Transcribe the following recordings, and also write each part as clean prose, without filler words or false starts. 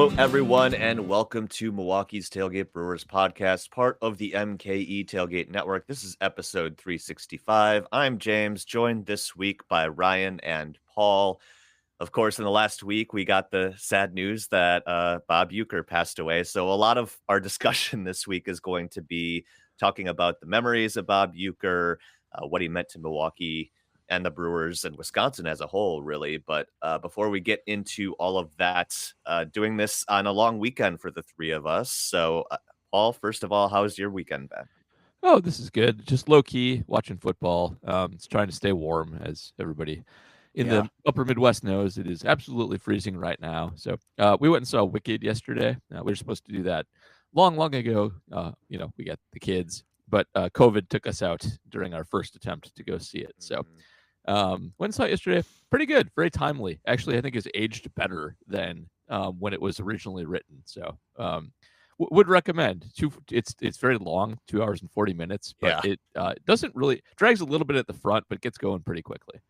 Hello, everyone, and welcome to Milwaukee's Tailgate Brewers podcast, part of the MKE Tailgate Network. This is episode 365. I'm James, joined this week by Ryan and Paul. Of course, in the last week, we got the sad news that Bob Uecker passed away. So a lot of our discussion this week is going to be talking about the memories of Bob Uecker, what he meant to Milwaukee and the Brewers and Wisconsin as a whole, really. But before we get into all of that, doing this on a long weekend for the three of us. So, Paul, first of all, how's your weekend been? Oh, this is good. Just low key watching football. It's trying to stay warm, as everybody in Yeah. the upper Midwest knows. It is absolutely freezing right now. So we went and saw Wicked yesterday. We were supposed to do that long ago. We got the kids, but COVID took us out during our first attempt to go see it. So went and saw it yesterday. Pretty good, very timely. Actually, I think it's aged better than when it was originally written. So would recommend. It's very long, 2 hours and 40 minutes, but it doesn't really drags a little bit at the front, but gets going pretty quickly.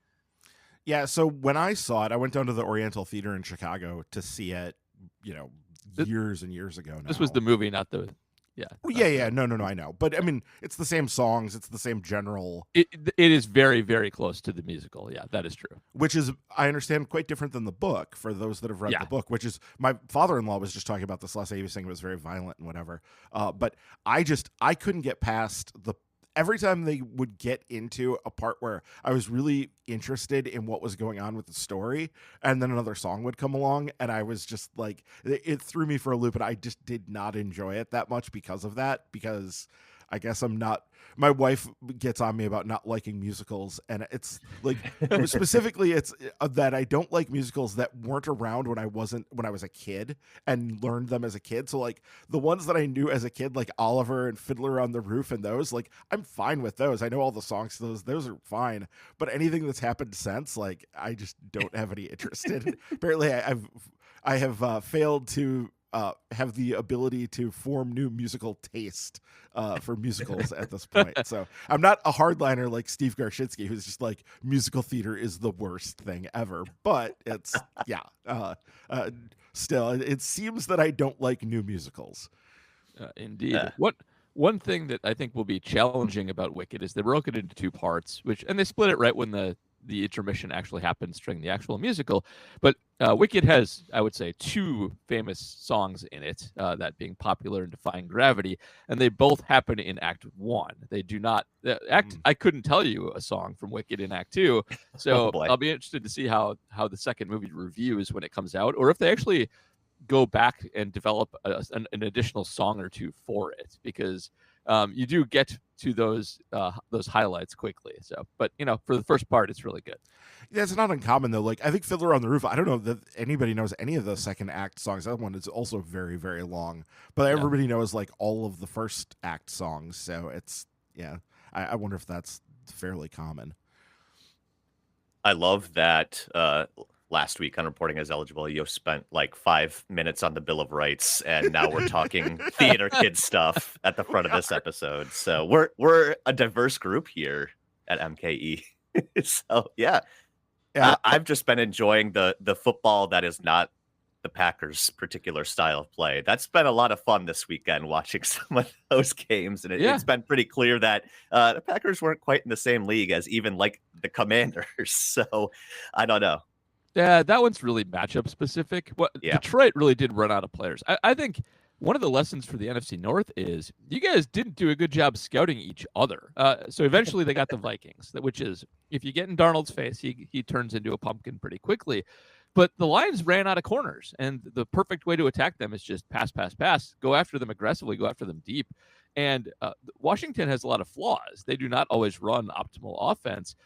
Yeah, so when I saw it, I went down to the Oriental Theater in Chicago to see it, years and years ago now. This was the movie, not the No, I know. But I mean, it's the same songs, it's the same general. It is very, very close to the musical. Yeah, that is true. Which is, I understand, quite different than the book for those that have read the book, which is, my father-in-law was just talking about this last night. He was saying it was very violent and whatever. But I couldn't get past every time they would get into a part where I was really interested in what was going on with the story, and then another song would come along, and I was just like, it threw me for a loop, and I just did not enjoy it that much because of that, because I guess my wife gets on me about not liking musicals, and it's like, specifically it's that I don't like musicals that weren't around when I was a kid and learned them as a kid. So like the ones that I knew as a kid, like Oliver and Fiddler on the Roof and those, like I'm fine with those. I know all the songs to those are fine, but anything that's happened since, like I just don't have any interest in. Apparently I have failed to have the ability to form new musical taste for musicals at this point. So I'm not a hardliner like Steve Garshinsky, who's just like, musical theater is the worst thing ever. But it's, still, it seems that I don't like new musicals. Indeed. One thing that I think will be challenging about Wicked is they broke it into two parts, and they split it right when the intermission actually happens during the actual musical. But Wicked has, I would say, two famous songs in it, that being Popular and Defying Gravity, and they both happen in Act 1. They do not I couldn't tell you a song from Wicked in Act 2, so I'll be interested to see how the second movie reviews when it comes out, or if they actually go back and develop an additional song or two for it, because you do get to those highlights quickly. So, but for the first part, it's really good. Yeah, it's not uncommon though. Like I think Fiddler on the Roof, I don't know that anybody knows any of the second act songs. That one is also very, very long, but everybody knows like all of the first act songs. So it's, I wonder if that's fairly common. I love that last week on Reporting as Eligible, you spent like 5 minutes on the Bill of Rights, and now we're talking theater kid stuff at the front of this episode. So we're a diverse group here at MKE. So I've just been enjoying the football that is not the Packers' particular style of play. That's been a lot of fun this weekend, watching some of those games, and it's been pretty clear that the Packers weren't quite in the same league as even like the Commanders. So I don't know. Yeah, that one's really matchup specific. Detroit really did run out of players. I think one of the lessons for the NFC North is you guys didn't do a good job scouting each other. So eventually they got the Vikings, which is, if you get in Darnold's face, he turns into a pumpkin pretty quickly. But the Lions ran out of corners, and the perfect way to attack them is just pass, go after them aggressively, go after them deep. And Washington has a lot of flaws. They do not always run optimal offense.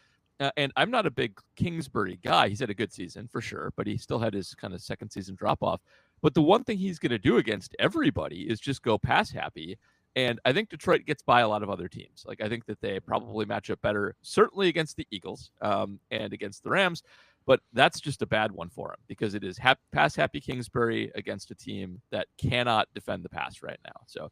And I'm not a big Kingsbury guy. He's had a good season for sure, but he still had his kind of second season drop off. But the one thing he's going to do against everybody is just go pass happy. And I think Detroit gets by a lot of other teams. Like, I think that they probably match up better, certainly against the Eagles and against the Rams. But that's just a bad one for him, because it is pass happy Kingsbury against a team that cannot defend the pass right now. So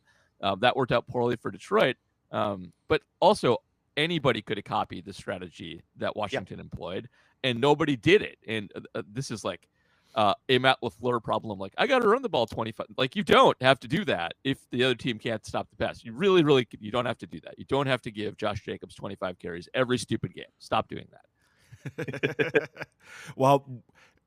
that worked out poorly for Detroit. But also, anybody could have copied the strategy that Washington employed, and nobody did it. And this is like, a Matt LaFleur problem. Like, I got to run the ball 25. Like, you don't have to do that if the other team can't stop the pass. You really, you don't have to do that. You don't have to give Josh Jacobs 25 carries every stupid game. Stop doing that. Well,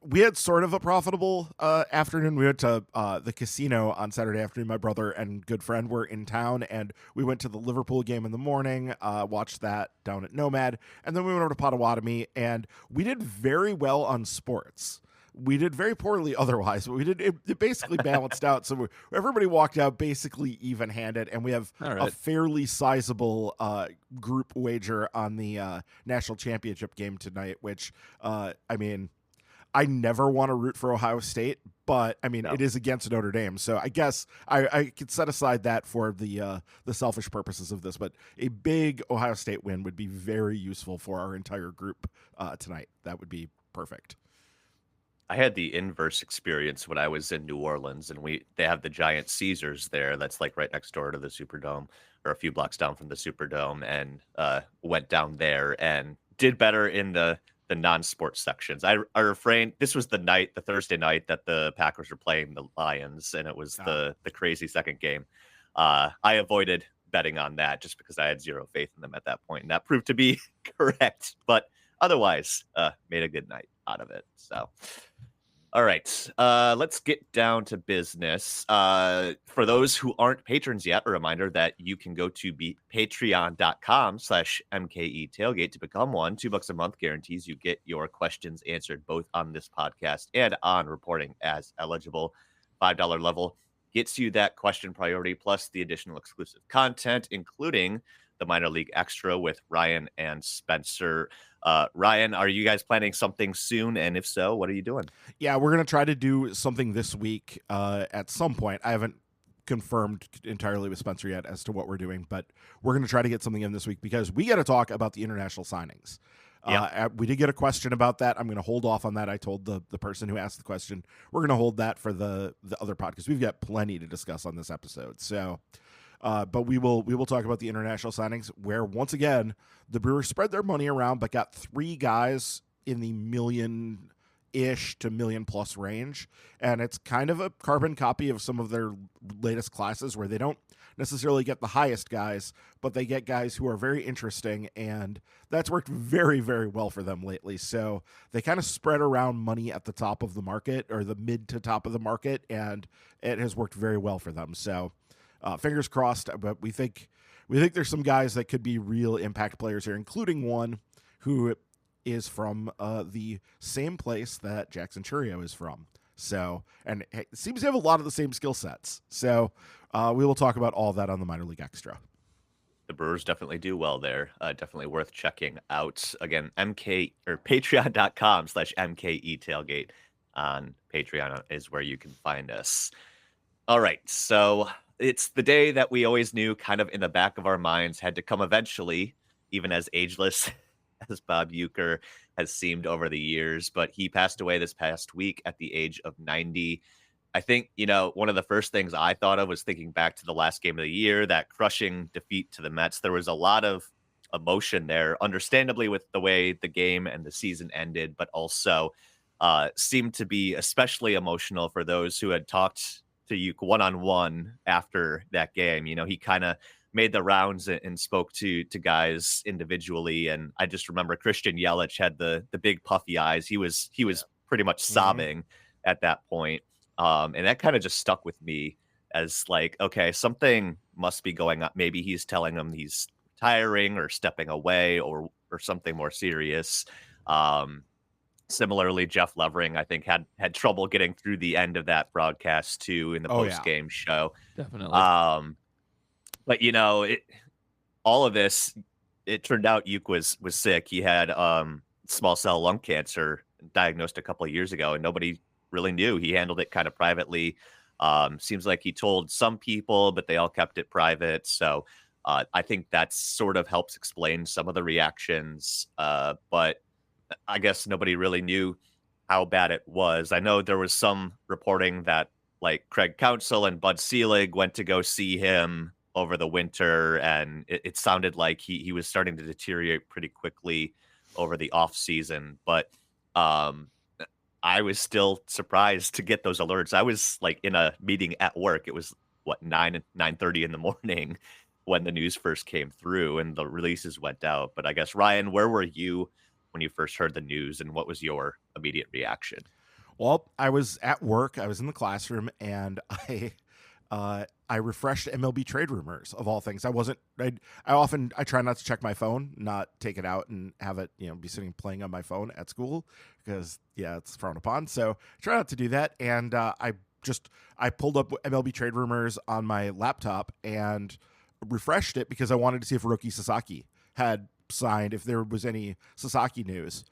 we had sort of a profitable afternoon. We went to the casino on Saturday afternoon. My brother and good friend were in town, and we went to the Liverpool game in the morning, watched that down at Nomad, and then we went over to Potawatomi, and we did very well on sports. We did very poorly otherwise, but it basically balanced out. So everybody walked out basically even-handed, and we have a fairly sizable group wager on the national championship game tonight, which, I never want to root for Ohio State, but It is against Notre Dame, so I guess I could set aside that for the selfish purposes of this. But a big Ohio State win would be very useful for our entire group tonight. That would be perfect. I had the inverse experience when I was in New Orleans, and they have the giant Caesars there. That's like right next door to the Superdome, or a few blocks down from the Superdome, and went down there and did better in the non-sports sections. I refrained. This was the Thursday night that the Packers were playing the Lions, and it was the crazy second game. I avoided betting on that just because I had zero faith in them at that point, and that proved to be correct. But otherwise, made a good night out of it. So, all right, let's get down to business. For those who aren't patrons yet, a reminder that you can go to patreon.com/MKE Tailgate to become one. $2 a month guarantees you get your questions answered both on this podcast and on reporting as eligible. $5 level gets you that question priority plus the additional exclusive content, including the Minor League Extra with Ryan and Spencer. Ryan, are you guys planning something soon? And if so, what are you doing? Yeah, we're going to try to do something this week at some point. I haven't confirmed entirely with Spencer yet as to what we're doing, but we're going to try to get something in this week because we got to talk about the international signings. Yep. We did get a question about that. I'm going to hold off on that. I told the person who asked the question, we're going to hold that for the other podcast. We've got plenty to discuss on this episode. So, but we will talk about the international signings where, once again, the Brewers spread their money around but got 3 guys in the million-ish to million-plus range. And it's kind of a carbon copy of some of their latest classes where they don't necessarily get the highest guys, but they get guys who are very interesting, and that's worked very, very well for them lately. So they kind of spread around money at the top of the market, or the mid to top of the market, and it has worked very well for them. So fingers crossed, but we think there's some guys that could be real impact players here, including one who is from the same place that Jackson Chourio is from. So, and it seems to have a lot of the same skill sets. So we will talk about all that on the Minor League Extra. The Brewers definitely do well there. Definitely worth checking out. Again, patreon.com/MKE Tailgate on Patreon is where you can find us. All right, so it's the day that we always knew kind of in the back of our minds had to come eventually, even as ageless as Bob Uecker has seemed over the years, but he passed away this past week at the age of 90. I think, one of the first things I thought of was thinking back to the last game of the year, that crushing defeat to the Mets. There was a lot of emotion there, understandably, with the way the game and the season ended, but also seemed to be especially emotional for those who had talked to Ueck one-on-one after that game. He kind of made the rounds and spoke to guys individually. And I just remember Christian Yelich had the big puffy eyes. He was pretty much sobbing at that point. And that kind of just stuck with me as like, okay, something must be going on. Maybe he's telling him he's retiring or stepping away or something more serious. Similarly, Jeff Levering, I think, had trouble getting through the end of that broadcast too in the post-game show. Definitely. But all of this, it turned out Ueck was sick. He had small cell lung cancer diagnosed a couple of years ago, and nobody really knew. He handled it kind of privately. Seems like he told some people, but they all kept it private. So I think that sort of helps explain some of the reactions. But I guess nobody really knew how bad it was. I know there was some reporting that like Craig Counsell and Bud Selig went to go see him over the winter, and it sounded like he was starting to deteriorate pretty quickly over the off season. But I was still surprised to get those alerts. I was like in a meeting at work. It was what 9:30 in the morning when the news first came through and the releases went out. But I guess Ryan, where were you when you first heard the news, and what was your immediate reaction? Well, I was at work. I was in the classroom, and I refreshed MLB trade rumors of all things. I try not to check my phone, not take it out and have it, be sitting playing on my phone at school because it's frowned upon. So I try not to do that. And I pulled up MLB trade rumors on my laptop and refreshed it because I wanted to see if Roki Sasaki had signed, if there was any Sasaki news.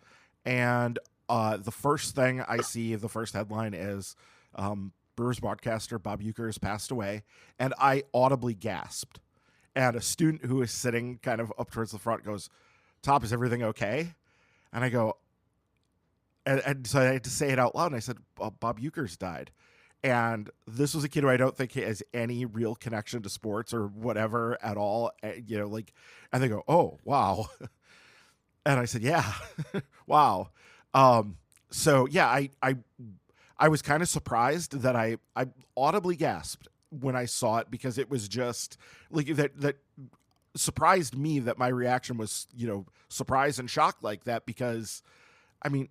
And the first thing I see, the first headline is Brewers broadcaster Bob Uecker has passed away, and I audibly gasped. And a student who is sitting kind of up towards the front goes, "Top, is everything okay?" And I go, and so I had to say it out loud, and I said, "Bob Uecker's died." And this was a kid who I don't think has any real connection to sports or whatever at all. And they go, "Oh, wow." And I said, "Yeah, wow." So yeah, I was kind of surprised that I audibly gasped when I saw it, because it was just like that surprised me that my reaction was, surprise and shock like that, because I mean,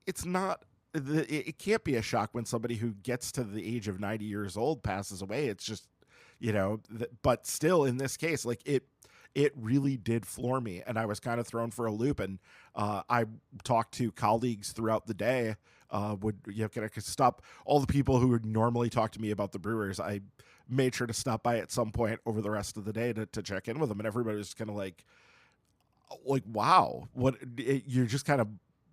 it can't be a shock when somebody who gets to the age of 90 years old passes away. It's just, but still in this case, like it really did floor me, and I was kind of thrown for a loop. And I talked to colleagues throughout the day. I could stop all the people who would normally talk to me about the Brewers. I made sure to stop by at some point over the rest of the day to check in with them, and everybody was kind of like, wow, you're just kind of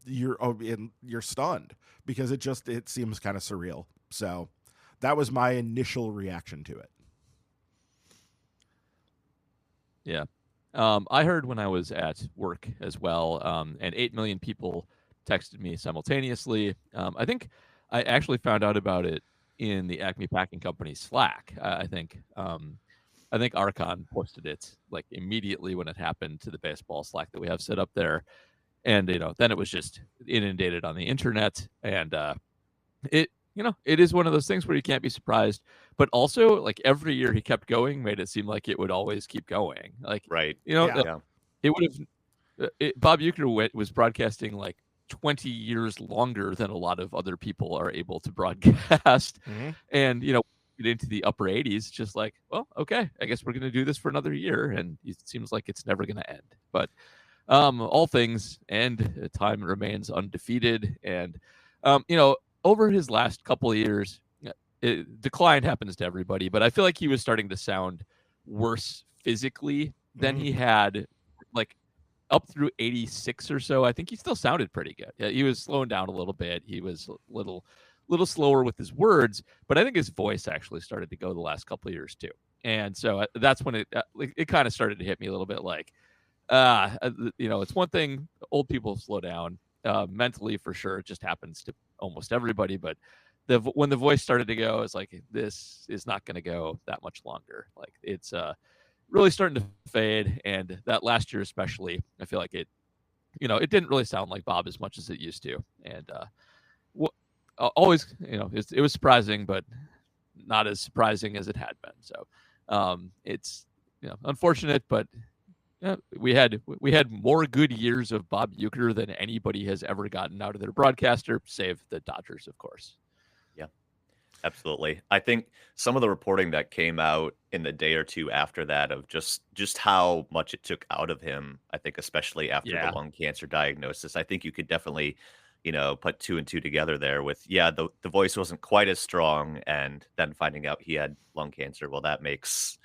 you're stunned, because it seems kind of surreal. So that was my initial reaction to it. Yeah. I heard when I was at work as well, and 8 million people texted me simultaneously. I think I actually found out about it in the Acme Packing Company Slack. I think Archon posted it like immediately when it happened to the baseball Slack that we have set up there. And, then it was just inundated on the internet. And it is one of those things where you can't be surprised. But also, like, every year he kept going, made it seem like it would always keep going. Like, right. It would have. Bob Uecker was broadcasting like 20 years longer than a lot of other people are able to broadcast. Mm-hmm. And, get into the upper 80s, just like, well, okay, I guess we're going to do this for another year. And it seems like it's never going to end. But all things end. Time remains undefeated. And, over his last couple of years, decline happens to everybody, but I feel like he was starting to sound worse physically than he had, like, up through 86 or so. I think he still sounded pretty good. Yeah, he was slowing down a little bit. He was a little slower with his words, but I think his voice actually started to go the last couple of years too. And so that's when it kind of started to hit me a little bit like, it's one thing old people slow down mentally for sure. It just happens to almost everybody. But when the voice started to go, it's like, this is not going to go that much longer. Like, it's really starting to fade. And that last year especially, I feel like it didn't really sound like Bob as much as it used to. And always, it was surprising, but not as surprising as it had been. So it's unfortunate, but we had more good years of Bob Uecker than anybody has ever gotten out of their broadcaster, save the Dodgers, of course. Yeah, absolutely. I think some of the reporting that came out in the day or two after that of just how much it took out of him, I think especially after the lung cancer diagnosis, I think you could definitely, put two and two together there with, the voice wasn't quite as strong, and then finding out he had lung cancer. Well, that makes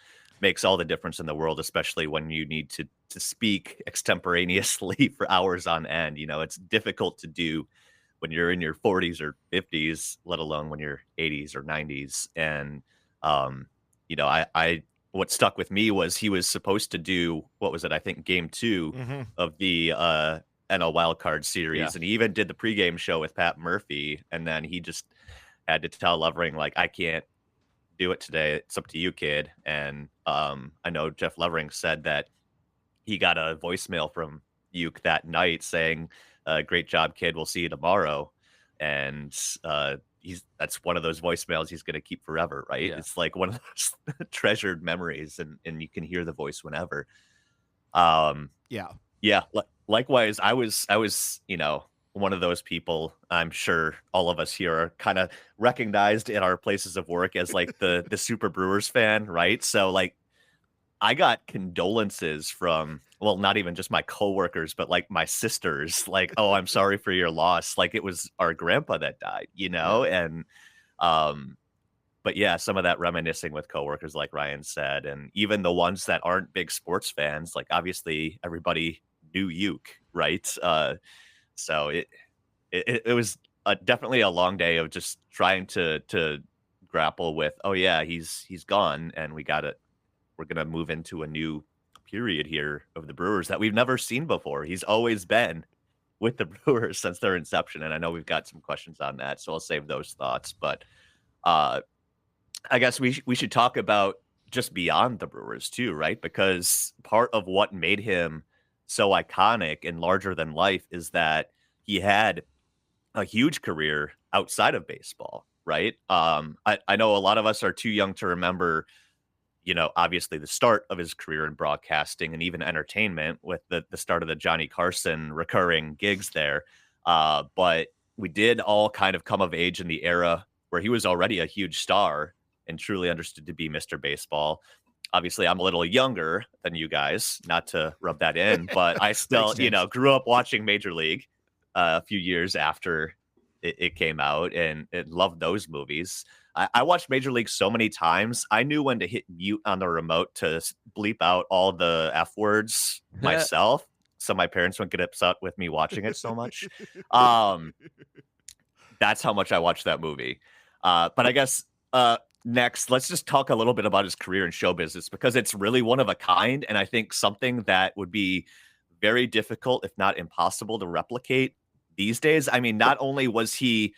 all the difference in the world, especially when you need to speak extemporaneously for hours on end. It's difficult to do when you're in your 40s or 50s, let alone when you're 80s or 90s. And, I what stuck with me was he was supposed to do, what was it? I think game 2 of the NL wildcard series. Yeah. And he even did the pregame show with Pat Murphy. And then he just had to tell Levering, like, I can't do it today. It's up to you, kid. And I know Jeff Levering said that he got a voicemail from Ueck that night saying, great job, kid. We'll see you tomorrow. and that's one of those voicemails he's going to keep forever, right? Yeah. It's like one of those treasured memories, and you can hear the voice whenever. Yeah. Likewise, I was, one of those people. I'm sure all of us here are kind of recognized in our places of work as like the super Brewers fan, right? So like I got condolences from, well, not even just my coworkers, but like my sisters, like, oh, I'm sorry for your loss. Like it was our grandpa that died, and um but yeah, some of that reminiscing with coworkers, like Ryan said, and even the ones that aren't big sports fans, like obviously everybody knew Ueck, right? So it was definitely a long day of just trying to grapple with, oh yeah, he's gone, and we're gonna move into a new period here of the Brewers that we've never seen before. He's always been with the Brewers since their inception, and I know we've got some questions on that, so I'll save those thoughts. But uh, I guess we should talk about just beyond the Brewers too, right? Because part of what made him so iconic and larger than life is that he had a huge career outside of baseball, right? I know a lot of us are too young to remember, obviously the start of his career in broadcasting and even entertainment with the start of the Johnny Carson recurring gigs there. But we did all kind of come of age in the era where he was already a huge star and truly understood to be Mr. Baseball. Obviously, I'm a little younger than you guys, not to rub that in, but I still, Thanks, grew up watching Major League a few years after it came out and loved those movies. I watched Major League so many times. I knew when to hit mute on the remote to bleep out all the F words myself, so my parents wouldn't get upset with me watching it so much. That's how much I watched that movie. But I guess next, let's just talk a little bit about his career in show business, because it's really one of a kind, and I think something that would be very difficult, if not impossible, to replicate these days. I mean, not only was he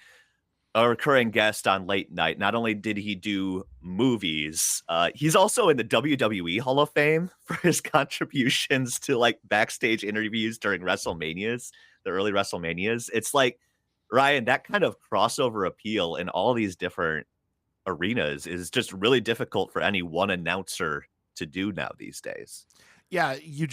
a recurring guest on Late Night, not only did he do movies, he's also in the WWE Hall of Fame for his contributions to like backstage interviews during WrestleManias, the early WrestleManias. It's like, Ryan, that kind of crossover appeal in all these different arenas is just really difficult for any one announcer to do now these days. Yeah, you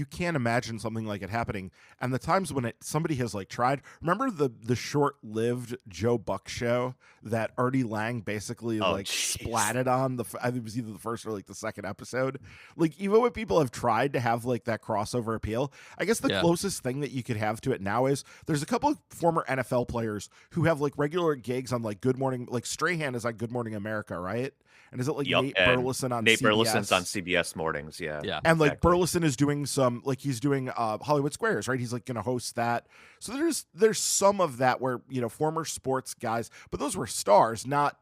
can't imagine something like it happening. And the times when somebody has like tried. Remember the short-lived Joe Buck show that Artie Lang basically splatted on I think it was either the first or like the second episode. Like even when people have tried to have like that crossover appeal, I guess the closest thing that you could have to it now is there's a couple of former NFL players who have like regular gigs on like Good Morning, like Strahan is on Good Morning America, right? And is it like Nate Burleson on Nate CBS? Burleson's on CBS mornings, yeah. And like Burleson is doing some, like he's doing Hollywood Squares, right? He's like going to host that. So there's some of that where, former sports guys, but those were stars, not,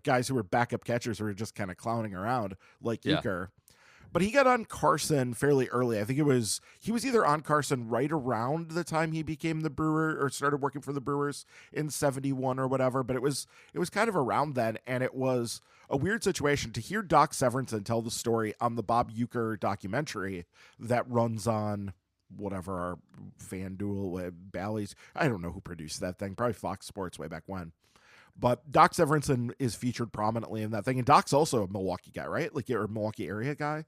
guys who were backup catchers who were just kind of clowning around like Uecker. But he got on Carson fairly early. I think he was either on Carson right around the time he became the Brewer or started working for the Brewers in 71 or whatever. But it was kind of around then. And it was a weird situation to hear Doc Severinsen tell the story on the Bob Uecker documentary that runs on whatever, our FanDuel, Bally's. I don't know who produced that thing. Probably Fox Sports way back when. But Doc Severinsen is featured prominently in that thing. And Doc's also a Milwaukee guy, right? Like, or a Milwaukee area guy,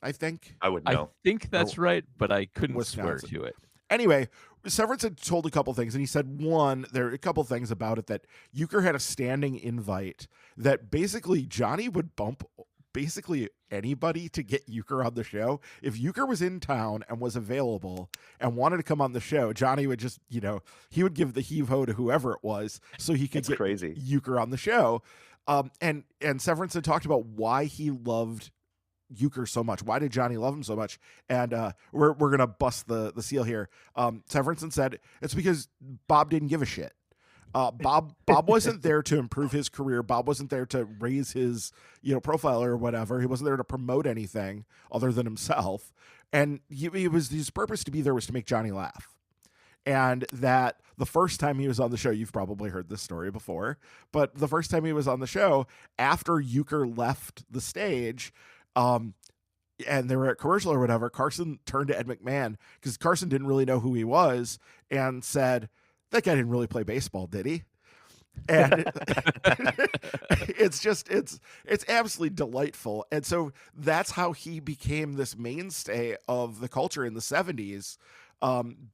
I think. I would know. I think that's right, but I couldn't swear to it. Anyway, Severinsen told a couple things, and he said, one, there are a couple things about it that Uecker had a standing invite that basically Johnny would bump basically anybody to get Uecker on the show. If Uecker was in town and was available and wanted to come on the show, Johnny would just, he would give the heave-ho to whoever it was so he could get Uecker on the show. And Severinsen talked about why he loved Uecker so much. Why did Johnny love him so much? And we're gonna bust the seal here. Severinsen said it's because Bob didn't give a shit. Bob wasn't there to improve his career. Bob wasn't there to raise his profile or whatever. He wasn't there to promote anything other than himself. And his purpose to be there was to make Johnny laugh. And that the first time he was on the show, you've probably heard this story before, but the first time he was on the show, after Uecker left the stage, and they were at commercial or whatever, Carson turned to Ed McMahon, because Carson didn't really know who he was, and said, that guy didn't really play baseball, did he? And it's absolutely delightful. And so that's how he became this mainstay of the culture in the 70s,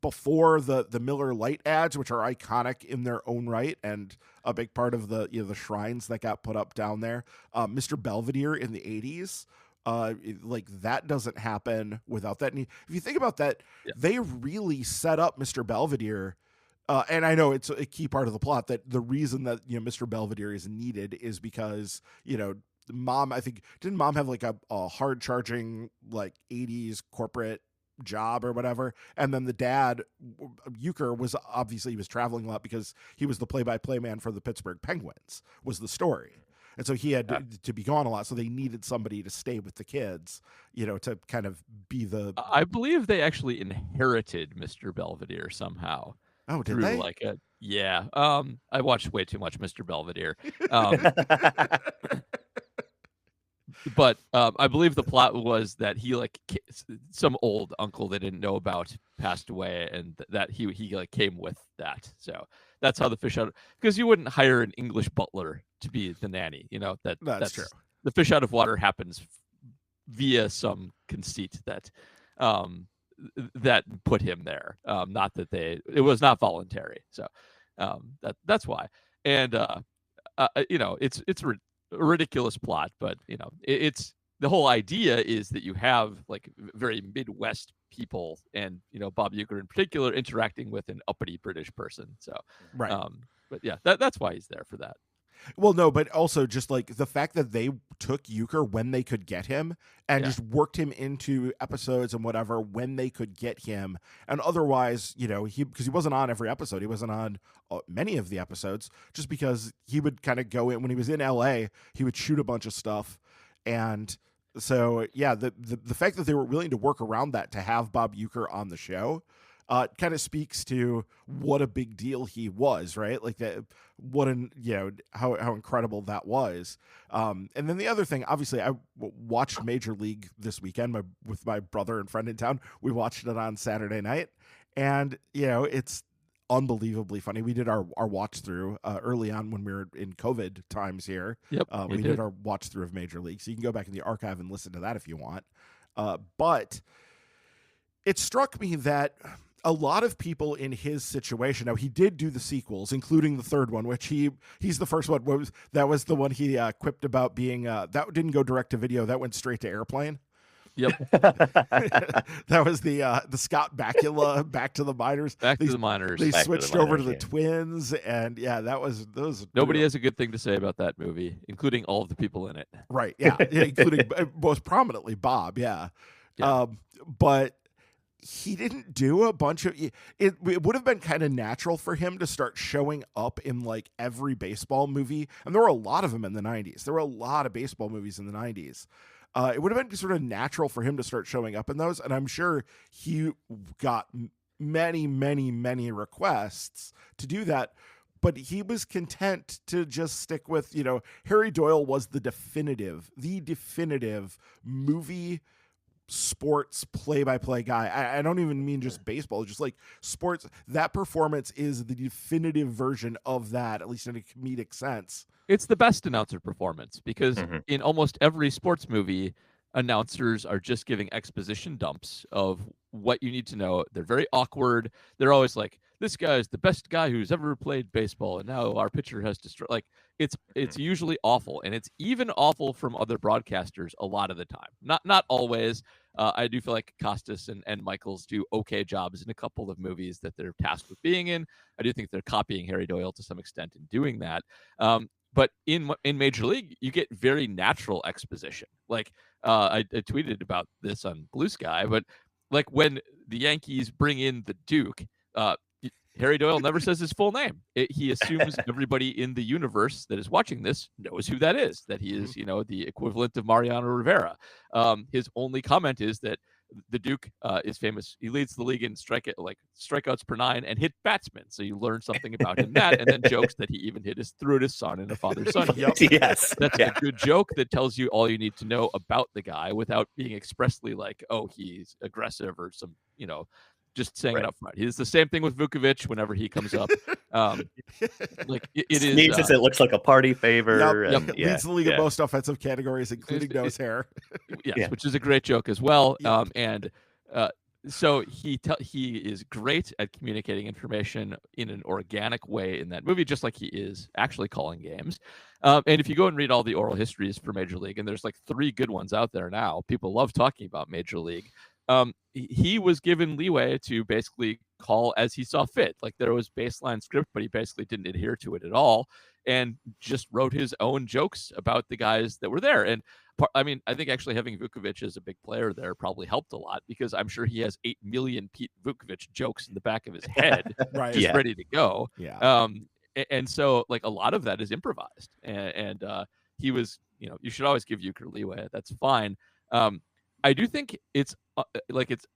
before the Miller Lite ads, which are iconic in their own right and a big part of the the shrines that got put up down there. Mr. Belvedere in the 80s, like that doesn't happen without that. And if you think about that, they really set up Mr. Belvedere. And I know it's a key part of the plot that the reason that Mr. Belvedere is needed is because Mom, I think, didn't Mom have like a hard charging like 80s corporate job or whatever, and then the dad Uecker was obviously, he was traveling a lot because he was the play-by-play man for the Pittsburgh Penguins, was the story. And so he had to be gone a lot. So they needed somebody to stay with the kids, to kind of be the. I believe they actually inherited Mr. Belvedere somehow. Oh, did they? Yeah. I watched way too much Mr. Belvedere. But I believe the plot was that he some old uncle they didn't know about passed away, and that he came with that. So that's how the fish out, because you wouldn't hire an English butler to be the nanny. That's true. The fish out of water happens via some conceit that that put him there. Not that it was not voluntary. So that's why. And it's a ridiculous plot, but it's the whole idea is that you have like very Midwest people, and Bob Uecker in particular interacting with an uppity British person. So right. But yeah, that's why he's there for that. Well, no, but also just like the fact that they took Uecker when they could get him and just worked him into episodes and whatever when they could get him. And otherwise, because he wasn't on every episode, he wasn't on many of the episodes, just because he would kind of go in when he was in LA, he would shoot a bunch of stuff. And so, yeah, the fact that they were willing to work around that to have Bob Uecker on the show kind of speaks to what a big deal he was, right? Like that, how incredible that was. And then the other thing, obviously, I watched Major League this weekend with my brother and friend in town. We watched it on Saturday night, and it's unbelievably funny. We did our watch through early on when we were in COVID times here. Yep, we did our watch through of Major League, so you can go back in the archive and listen to that if you want. But it struck me that a lot of people in his situation, now he did do the sequels, including the third one, which he's the first one. That was the one he quipped about being, that didn't go direct to video. That went straight to Airplane. Yep. That was the Scott Bakula Back to the Minors. To the Minors. They switched over to the Twins, and yeah, those. Nobody has a good thing to say about that movie, including all of the people in it. Right. Yeah. Including most prominently Bob. Yeah. But he didn't do a bunch of it would have been kind of natural for him to start showing up in like every baseball movie, and there were a lot of them in the 90s. There were a lot of baseball movies in the 90s. It would have been sort of natural for him to start showing up in those, and I'm sure he got many, many, many requests to do that, but he was content to just stick with, Harry Doyle was the definitive movie sports play-by-play guy. I don't even mean just baseball, just like sports. That performance is the definitive version of that, at least in a comedic sense. It's the best announcer performance, because in almost every sports movie, announcers are just giving exposition dumps of what you need to know. They're very awkward. They're always like, this guy is the best guy who's ever played baseball, and now our pitcher has destroyed. Like, it's usually awful, and it's even awful from other broadcasters a lot of the time. Not always. I do feel like Costas and Michaels do okay jobs in a couple of movies that they're tasked with being in. I do think they're copying Harry Doyle to some extent in doing that. But in Major League, you get very natural exposition. Like I tweeted about this on Blue Sky, but like when the Yankees bring in the Duke, Harry Doyle never says his full name. He assumes everybody in the universe that is watching this knows who that is, that he is, the equivalent of Mariano Rivera. His only comment is that the Duke is famous. He leads the league in strikeouts per 9 and hit batsmen. So you learn something about him and then jokes that he even threw at his son in a father-son. Yes. That's a good joke that tells you all you need to know about the guy without being expressly like, oh, he's aggressive or some, Just saying it up front. He's the same thing with Vukovic whenever he comes up. Like it is. Sneezes, it looks like a party favor. Yep. And, leads the league in most offensive categories, including nose hair. Yes, which is a great joke as well. So he is great at communicating information in an organic way in that movie, just like he is actually calling games. And if you go and read all the oral histories for Major League, and there's like 3 good ones out there now, people love talking about Major League. He was given leeway to basically call as he saw fit. Like there was baseline script, but he basically didn't adhere to it at all and just wrote his own jokes about the guys that were there. And I mean, I think actually having Vukovic as a big player there probably helped a lot, because I'm sure he has 8 million Pete Vukovic jokes in the back of his head, just ready to go. And so like a lot of that is improvised, and he was, you should always give Uecker leeway. That's fine. I do think it's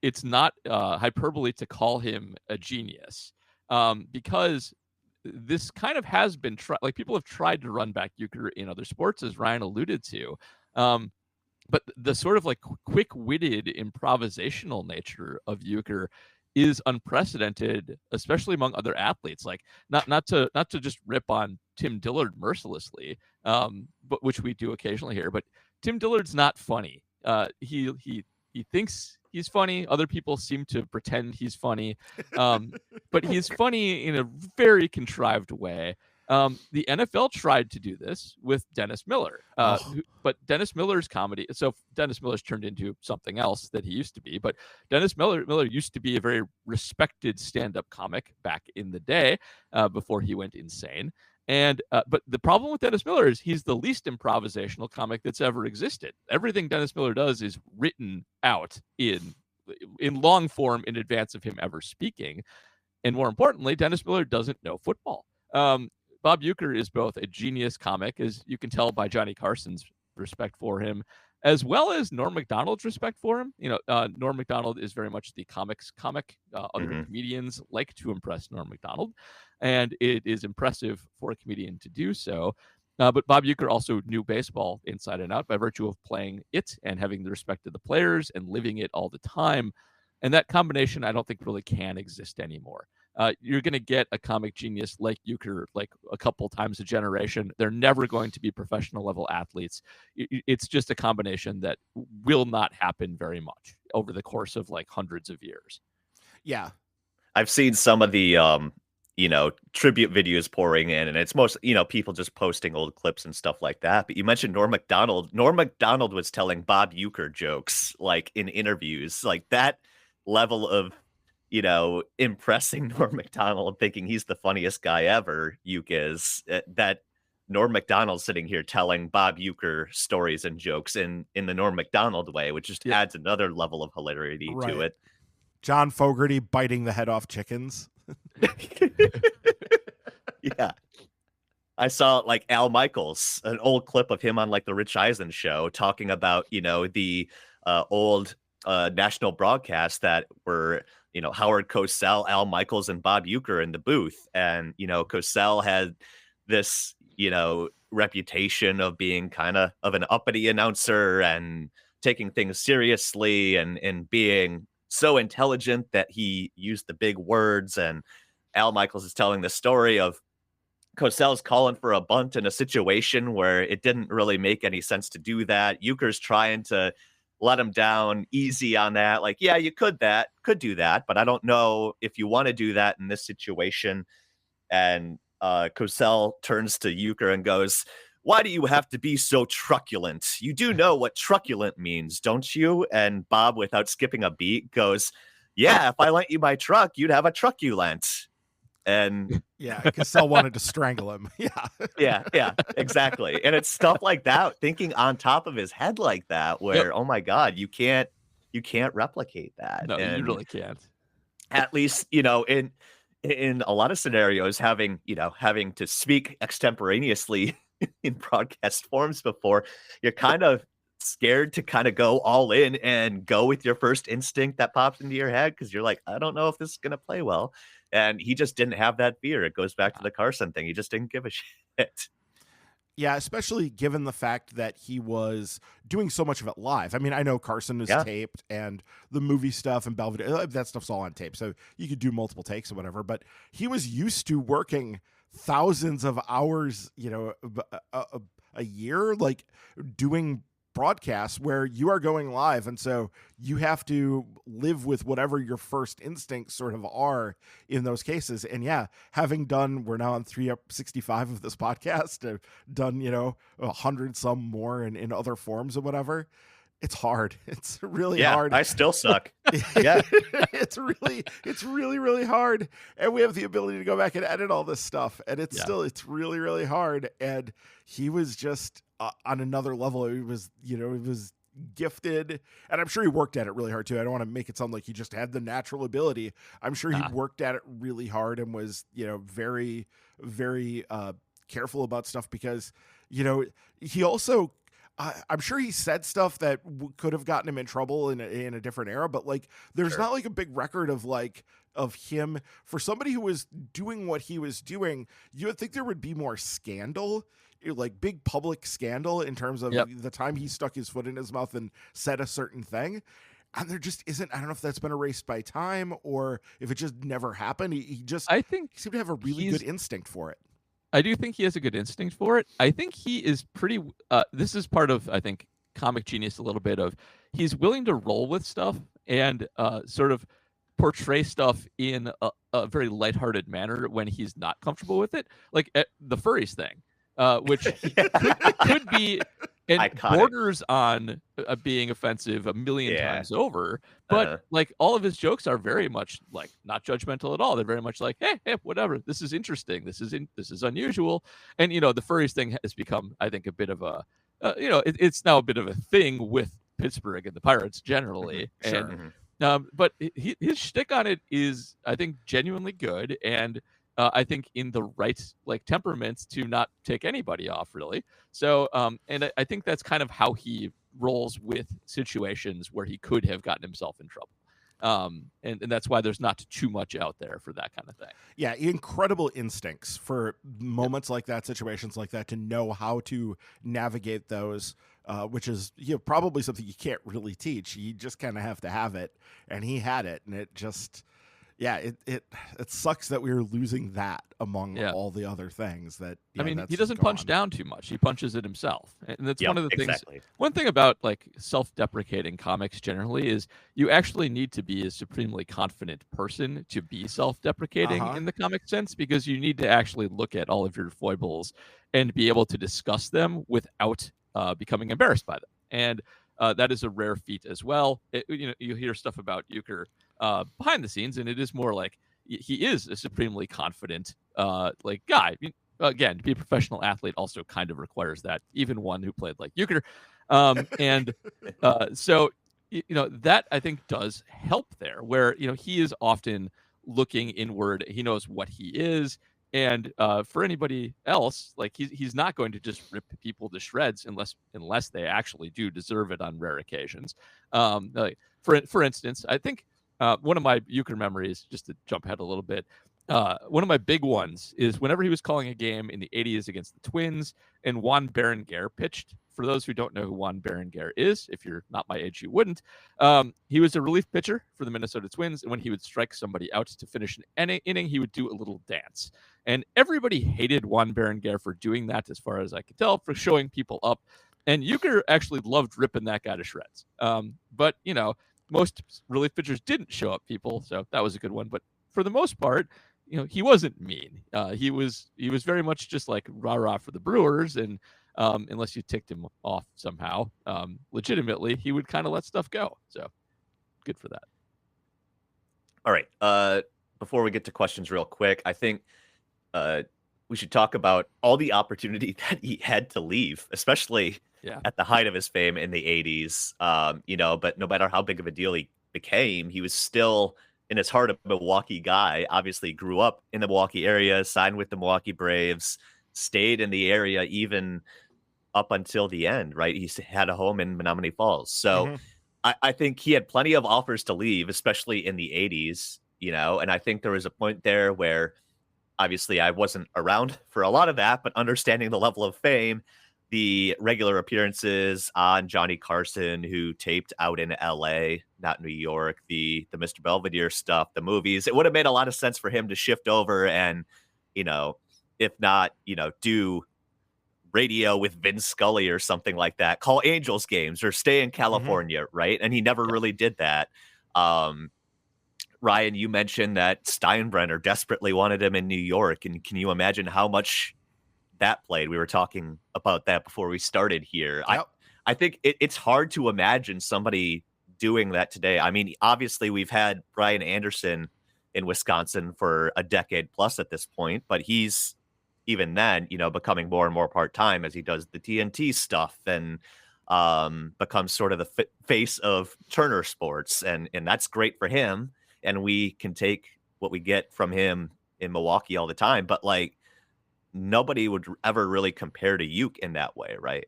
it's not hyperbole to call him a genius, because this kind of has been tried. Like people have tried to run back Uecker in other sports, as Ryan alluded to. But the sort of like quick-witted improvisational nature of Uecker is unprecedented, especially among other athletes. Like not to just rip on Tim Dillard mercilessly, but which we do occasionally here. But Tim Dillard's not funny. He thinks he's funny. Other people seem to pretend he's funny, but he's funny in a very contrived way. The NFL tried to do this with Dennis Miller, but Dennis Miller's comedy. So Dennis Miller's turned into something else that he used to be. But Dennis Miller used to be a very respected stand-up comic back in the day, before he went insane. And but the problem with Dennis Miller is he's the least improvisational comic that's ever existed. Everything Dennis Miller does is written out in long form in advance of him ever speaking. And more importantly, Dennis Miller doesn't know football. Bob Uecker is both a genius comic, as you can tell by Johnny Carson's respect for him, as well as Norm Macdonald's respect for him. Norm Macdonald is very much the comics comic. Other comedians like to impress Norm Macdonald, and it is impressive for a comedian to do so. But Bob Uecker also knew baseball inside and out by virtue of playing it and having the respect of the players and living it all the time. And that combination, I don't think really can exist anymore. You're going to get a comic genius like Uecker like a couple times a generation. They're never going to be professional level athletes. It's just a combination that will not happen very much over the course of like hundreds of years. Yeah. I've seen some of the, tribute videos pouring in, and it's most, people just posting old clips and stuff like that. But you mentioned Norm Macdonald. Norm Macdonald was telling Bob Uecker jokes like in interviews, like that level of, impressing Norm Macdonald, thinking he's the funniest guy ever. Ueck is that Norm Macdonald sitting here telling Bob Uecker stories and jokes in the Norm Macdonald way, which just adds another level of hilarity to it. John Fogerty biting the head off chickens. Yeah. I saw like Al Michaels, an old clip of him on like the Rich Eisen show talking about, the old national broadcasts that were, Howard Cosell, Al Michaels, and Bob Uecker in the booth. And, Cosell had this, reputation of being kind of an uppity announcer and taking things seriously and being so intelligent that he used the big words. And Al Michaels is telling the story of Cosell's calling for a bunt in a situation where it didn't really make any sense to do that. Uecker's trying to let him down easy on that. Like, yeah, you could do that, but I don't know if you want to do that in this situation. And Cosell turns to Uecker and goes, "Why do you have to be so truculent? You do know what truculent means, don't you?" And Bob, without skipping a beat, goes, "Yeah, if I lent you my truck, you'd have a truculent." And yeah, Cosell wanted to strangle him. Yeah, exactly. And it's stuff like that, thinking on top of his head like that, where oh my God, you can't replicate that. No, and you really can't. At least, in a lot of scenarios, having to speak extemporaneously in broadcast forms before, you're kind of scared to kind of go all in and go with your first instinct that pops into your head, because you're like, I don't know if this is going to play well. And he just didn't have that fear. It goes back to the Carson thing. He just didn't give a shit. Yeah, especially given the fact that he was doing so much of it live. I mean, I know Carson is taped and the movie stuff and Belvedere, that stuff's all on tape. So you could do multiple takes or whatever, but he was used to working thousands of hours, a year, like doing broadcasts where you are going live, and so you have to live with whatever your first instincts sort of are in those cases. And we're now on 365 of this podcast, done 100 some more in other forms or whatever. It's hard. It's really hard. I still suck. Yeah. It's really hard. And we have the ability to go back and edit all this stuff. And it's really, really hard. And he was just on another level. It was gifted. And I'm sure he worked at it really hard too. I don't want to make it sound like he just had the natural ability. I'm sure he worked at it really hard and was, very, very careful about stuff because, he also, I'm sure he said stuff that could have gotten him in trouble in a different era, but like, there's not like a big record of him for somebody who was doing what he was doing. You would think there would be more scandal, like big public scandal in terms of the time he stuck his foot in his mouth and said a certain thing. And there just isn't. I don't know if that's been erased by time or if it just never happened. I think he seemed to have a really good instinct for it. I do think he has a good instinct for it. I think he is pretty, this is part of, I think, comic genius a little bit of, he's willing to roll with stuff and sort of portray stuff in a very lighthearted manner when he's not comfortable with it. Like the furries thing, which could be, and iconic. Borders on being offensive a million times over, but like all of his jokes are very much like not judgmental at all. They're very much like, hey, whatever. This is interesting. This is unusual. And the furries thing has become, I think, a bit of a, it's now a bit of a thing with Pittsburgh and the Pirates generally. Sure. And but his shtick on it is, I think, genuinely good, and I think in the right like temperaments to not take anybody off really. So and I think that's kind of how he rolls with situations where he could have gotten himself in trouble. And that's why there's not too much out there for that kind of thing. Yeah, incredible instincts for moments like that, situations like that, to know how to navigate those, which is probably something you can't really teach. You just kind of have to have it, and he had it, and it just it sucks that we were losing that among all the other things that. I mean, he doesn't punch down too much. He punches it himself. And that's one of the things. One thing about like self-deprecating comics generally is you actually need to be a supremely confident person to be self-deprecating in the comic sense, because you need to actually look at all of your foibles and be able to discuss them without becoming embarrassed by them. And that is a rare feat as well. You hear stuff about Uecker behind the scenes, and it is more like he is a supremely confident like guy. Again, to be a professional athlete also kind of requires that, even one who played like Uecker. And so that I think does help there, where he is often looking inward. He knows what he is. And for anybody else, like he's not going to just rip people to shreds unless they actually do deserve it on rare occasions. Like for instance, I think one of my Uecker memories, just to jump ahead a little bit, one of my big ones is whenever he was calling a game in the 80s against the Twins and Juan Berenguer pitched. For those who don't know who Juan Berenguer is, if you're not my age, you wouldn't. He was a relief pitcher for the Minnesota Twins, and when he would strike somebody out to finish an inning, he would do a little dance. And everybody hated Juan Berenguer for doing that, as far as I could tell, for showing people up. And Uecker actually loved ripping that guy to shreds. But, most relief pitchers didn't show up people, so that was a good one. But for the most part, he wasn't mean. He was very much just like rah-rah for the Brewers, and unless you ticked him off somehow, legitimately, he would kind of let stuff go. So good for that. All right. Before we get to questions real quick, I think we should talk about all the opportunity that he had to leave, especially at the height of his fame in the 80s. But no matter how big of a deal he became, he was still in his heart a Milwaukee guy. Obviously grew up in the Milwaukee area, signed with the Milwaukee Braves, stayed in the area even up until the end, right? He had a home in Menominee Falls. So I think he had plenty of offers to leave, especially in the 80s, and I think there was a point there where obviously I wasn't around for a lot of that, but understanding the level of fame, the regular appearances on Johnny Carson, who taped out in LA, not New York, the Mr. Belvedere stuff, the movies, it would have made a lot of sense for him to shift over and, if not, do radio with Vince Scully or something like that, call Angels games or stay in California, right? And he never really did that. Ryan, you mentioned that Steinbrenner desperately wanted him in New York. And can you imagine how much that played? We were talking about that before we started here. Yep. I think it's hard to imagine somebody doing that today. I mean, obviously we've had Brian Anderson in Wisconsin for a decade plus at this point, but he's even then, becoming more and more part-time as he does the TNT stuff and becomes sort of the face of Turner Sports. And that's great for him. And we can take what we get from him in Milwaukee all the time. But like, nobody would ever really compare to Ueck in that way, right?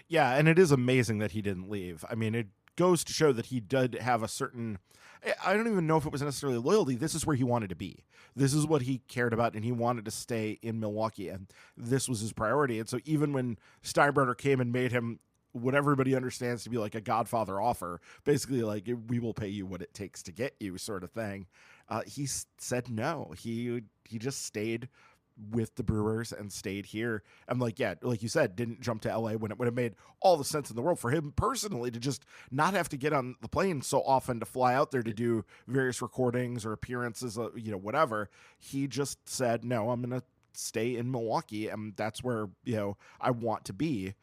Yeah, and it is amazing that he didn't leave. I mean, it goes to show that he did have a certain, I don't even know if it was necessarily loyalty. This is where he wanted to be. This is what he cared about, and he wanted to stay in Milwaukee, and this was his priority. And so even when Steinbrenner came and made him what everybody understands to be like a Godfather offer, basically like, we will pay you what it takes to get you sort of thing, he said no. He just stayed with the Brewers and stayed here. And like, yeah, like you said, didn't jump to LA when it would have made all the sense in the world for him personally to just not have to get on the plane so often to fly out there to do various recordings or appearances, whatever. He just said, no, I'm going to stay in Milwaukee, and that's where, I want to be.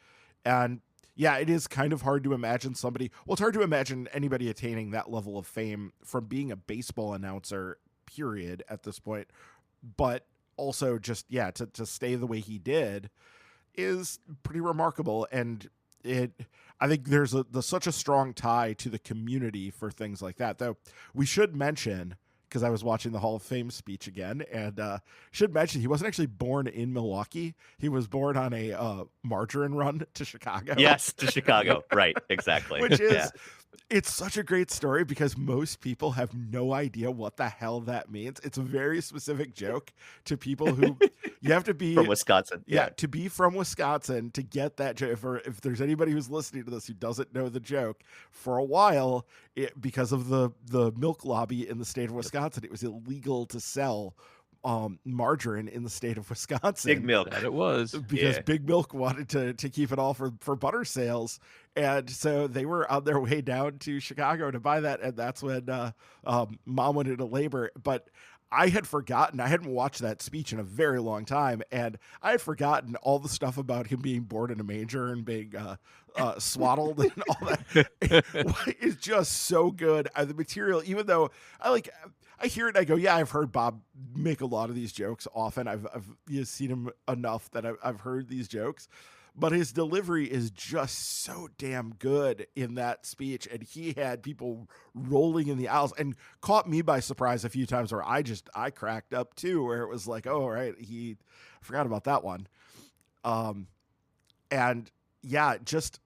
And yeah, it is kind of hard to imagine somebody, well, it's hard to imagine anybody attaining that level of fame from being a baseball announcer, period, at this point. But also just, yeah, to stay the way he did is pretty remarkable. And I think there's such a strong tie to the community for things like that. Though we should mention, because I was watching the Hall of Fame speech again, and should mention he wasn't actually born in Milwaukee. He was born on a margarine run to Chicago. Yes, to Chicago. Right, exactly. Which is, it's such a great story because most people have no idea what the hell that means. It's a very specific joke to people who you have to be from Wisconsin. Yeah, to be from Wisconsin to get that joke. If there's anybody who's listening to this who doesn't know the joke, for a while, because of the milk lobby in the state of Wisconsin, it was illegal to sell margarine in the state of Wisconsin. Big Milk. That it was. Because Big Milk wanted to keep it all for butter sales. And so they were on their way down to Chicago to buy that. And that's when Mom went into labor. But I had forgotten, I hadn't watched that speech in a very long time. And I had forgotten all the stuff about him being born in a manger and being swaddled and all that. It's just so good. The material, even though I hear it and I go, yeah, I've heard Bob make a lot of these jokes often. I've seen him enough that I've heard these jokes. But his delivery is just so damn good in that speech. And he had people rolling in the aisles and caught me by surprise a few times where I cracked up too, where it was like, oh, right. I forgot about that one. And yeah, just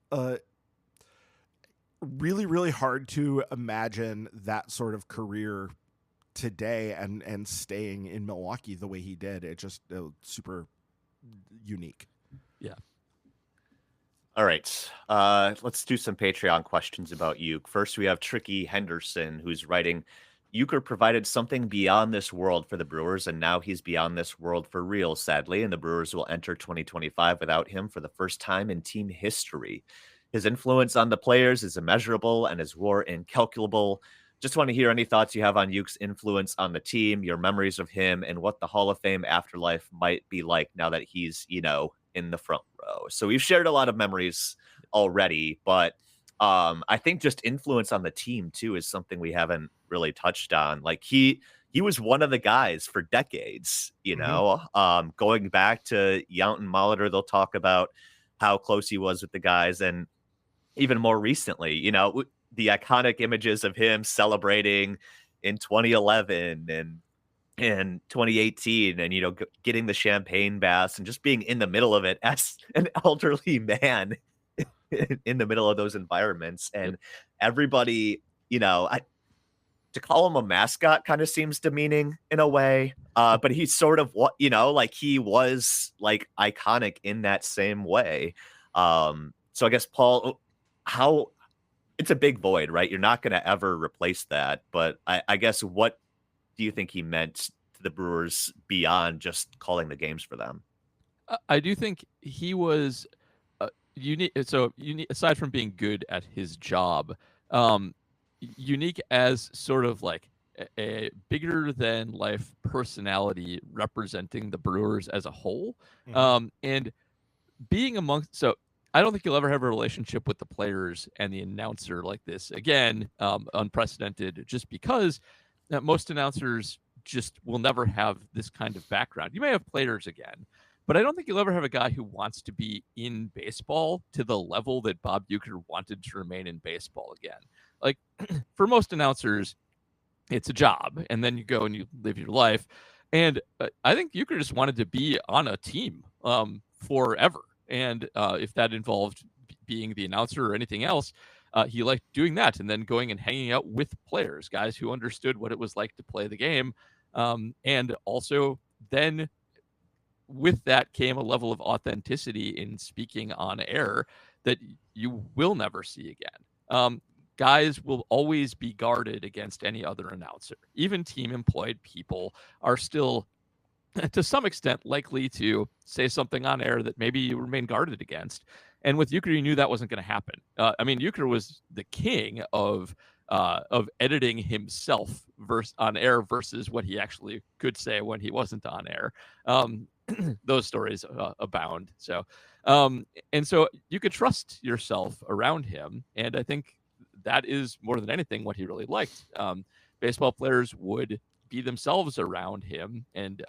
really, really hard to imagine that sort of career today and staying in Milwaukee the way he did. It just super unique. Yeah. All right. Let's do some Patreon questions about Ueck. First, we have Tricky Henderson, who's writing, Uecker provided something beyond this world for the Brewers, and now he's beyond this world for real, sadly, and the Brewers will enter 2025 without him for the first time in team history. His influence on the players is immeasurable and his war incalculable. Just want to hear any thoughts you have on Ueck's influence on the team, your memories of him, and what the Hall of Fame afterlife might be like now that he's, in the front row. So we've shared a lot of memories already, but I think just influence on the team too is something we haven't really touched on. Like he was one of the guys for decades, going back to Yount and Molitor. They'll talk about how close he was with the guys, and even more recently, the iconic images of him celebrating in 2011 and in 2018 and, getting the champagne baths and just being in the middle of it as an elderly man in the middle of those environments. And everybody, to call him a mascot kind of seems demeaning in a way. But he's sort of what, like he was like iconic in that same way. So I guess Paul, how it's a big void, right? You're not going to ever replace that. But I guess what do you think he meant to the Brewers beyond just calling the games for them? I do think he was unique. So aside from being good at his job, unique as sort of like a bigger than life personality representing the Brewers as a whole. And being amongst, so I don't think you'll ever have a relationship with the players and the announcer like this again, unprecedented, just because most announcers just will never have this kind of background. You may have players again, but I don't think you'll ever have a guy who wants to be in baseball to the level that Bob Uecker wanted to remain in baseball again. Like for most announcers, it's a job, and then you go and you live your life. And I think Uecker just wanted to be on a team forever. And if that involved being the announcer or anything else, he liked doing that and then going and hanging out with players, guys who understood what it was like to play the game. And also then with that came a level of authenticity in speaking on air that you will never see again. Guys will always be guarded against any other announcer. Even team employed people are still, to some extent, likely to say something on air that maybe you remain guarded against. And with Uecker, you knew that wasn't going to happen. Uecker was the king of editing himself on air versus what he actually could say when he wasn't on air. Those stories abound. So, and so you could trust yourself around him. And I think that is more than anything what he really liked. Baseball players would be themselves around him, and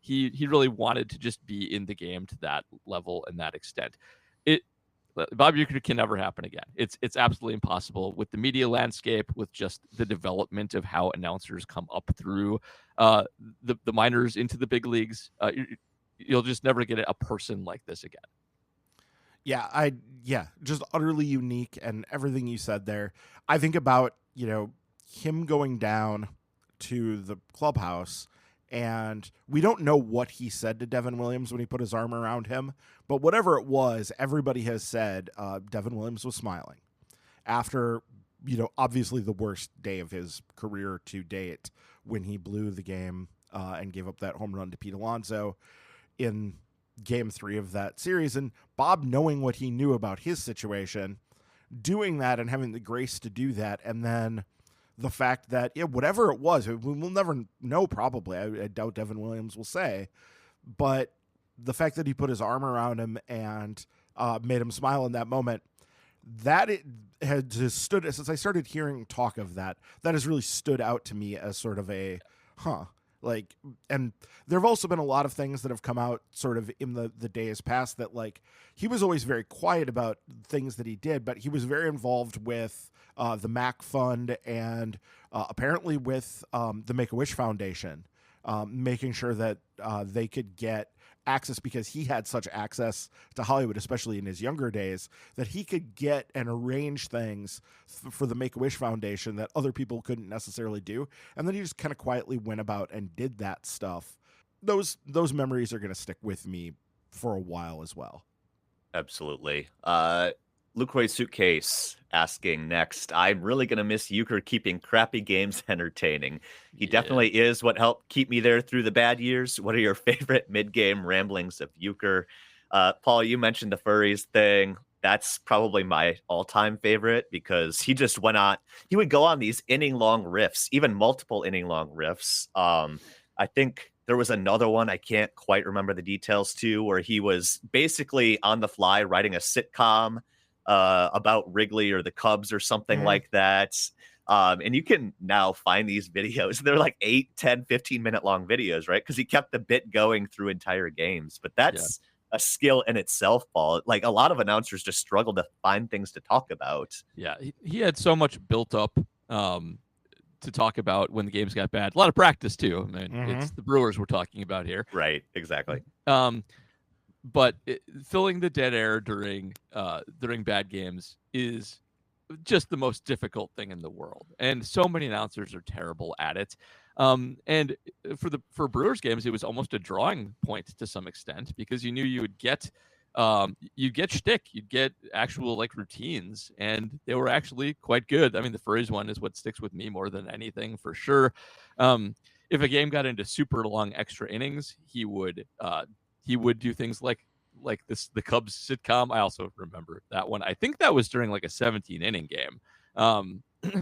he really wanted to just be in the game to that level and that extent. Bob Uecker can never happen again. It's absolutely impossible with the media landscape, with just the development of how announcers come up through the minors into the big leagues. You'll just never get a person like this again. Yeah, just utterly unique, and everything you said there. I think about, him going down to the clubhouse, and we don't know what he said to Devin Williams when he put his arm around him, but whatever it was, everybody has said Devin Williams was smiling after, obviously the worst day of his career to date when he blew the game and gave up that home run to Pete Alonso in Game 3 of that series. And Bob, knowing what he knew about his situation, doing that and having the grace to do that, and then the fact that, whatever it was, we'll never know probably. I doubt Devin Williams will say, but the fact that he put his arm around him and made him smile in that moment, that it had just stood, since I started hearing talk of that has really stood out to me as sort of a, and there have also been a lot of things that have come out sort of in the days past that, like, he was always very quiet about things that he did, but he was very involved with the MAC Fund and apparently with the Make-A-Wish Foundation, making sure that they could get access, because he had such access to Hollywood, especially in his younger days, that he could get and arrange things for the Make-A-Wish Foundation that other people couldn't necessarily do. And then he just kind of quietly went about and did that stuff. Those memories are going to stick with me for a while as well. Absolutely. Lucroy Suitcase asking next, I'm really going to miss Uecker keeping crappy games entertaining. He definitely is what helped keep me there through the bad years. What are your favorite mid-game ramblings of Uecker? Paul, you mentioned the furries thing. That's probably my all-time favorite, because he just he would go on these inning-long riffs, even multiple inning-long riffs. I think there was another one, I can't quite remember the details too, where he was basically on the fly writing a sitcom about Wrigley or the Cubs or something like that. And you can now find these videos. They're like 8, 10, 15-minute long videos, right? Because he kept the bit going through entire games. But that's a skill in itself, Paul. Like, a lot of announcers just struggle to find things to talk about. Yeah, he had so much built up to talk about when the games got bad. A lot of practice, too. I mean, it's the Brewers we're talking about here. Right, exactly. But filling the dead air during bad games is just the most difficult thing in the world, and so many announcers are terrible at it. And for Brewers games, it was almost a drawing point to some extent because you knew you would get you'd get shtick, you'd get actual like routines, and they were actually quite good. I mean, the Phillies one is what sticks with me more than anything for sure. If a game got into super long extra innings, he would do things like the Cubs sitcom. I also remember that one. I think that was during like a 17 inning game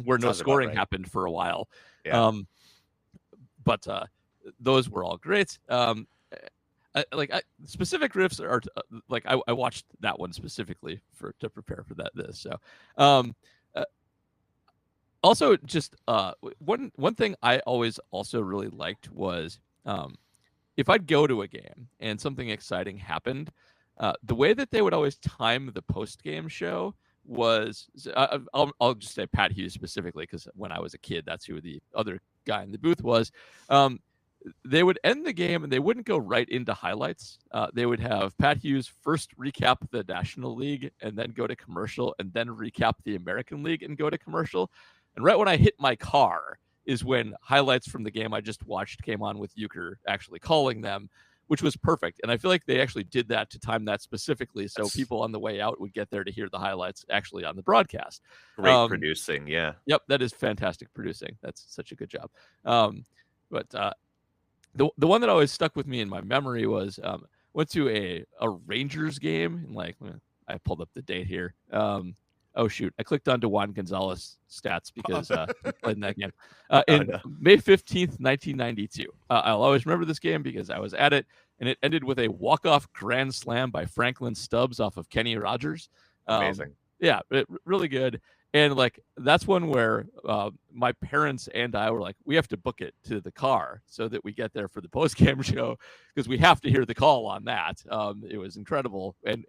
where no scoring happened for a while. Yeah. But those were all great. Specific riffs are like I watched that one specifically to prepare for this. So also just one thing I always also really liked was if I'd go to a game and something exciting happened, the way that they would always time the post-game show was, I'll just say Pat Hughes specifically, because when I was a kid, that's who the other guy in the booth was. They would end the game and they wouldn't go right into highlights. They would have Pat Hughes first recap the National League and then go to commercial and then recap the American League and go to commercial. And right when I hit my car is when highlights from the game I just watched came on with Uecker actually calling them, which was perfect. And I feel like they actually did that to time that specifically so people on the way out would get there to hear the highlights actually on the broadcast. Great producing, yeah. Yep, that is fantastic producing. That's such a good job. But the one that always stuck with me in my memory was went to a Rangers game, and like I pulled up the date here. Oh shoot, I clicked onto Juan Gonzalez stats because he played in that game. May 15th, 1992. I'll always remember this game because I was at it, and it ended with a walk-off grand slam by Franklin Stubbs off of Kenny Rogers. Amazing. Yeah, really good. And like that's one where my parents and I were like, we have to book it to the car so that we get there for the post-game show because we have to hear the call on that. It was incredible, and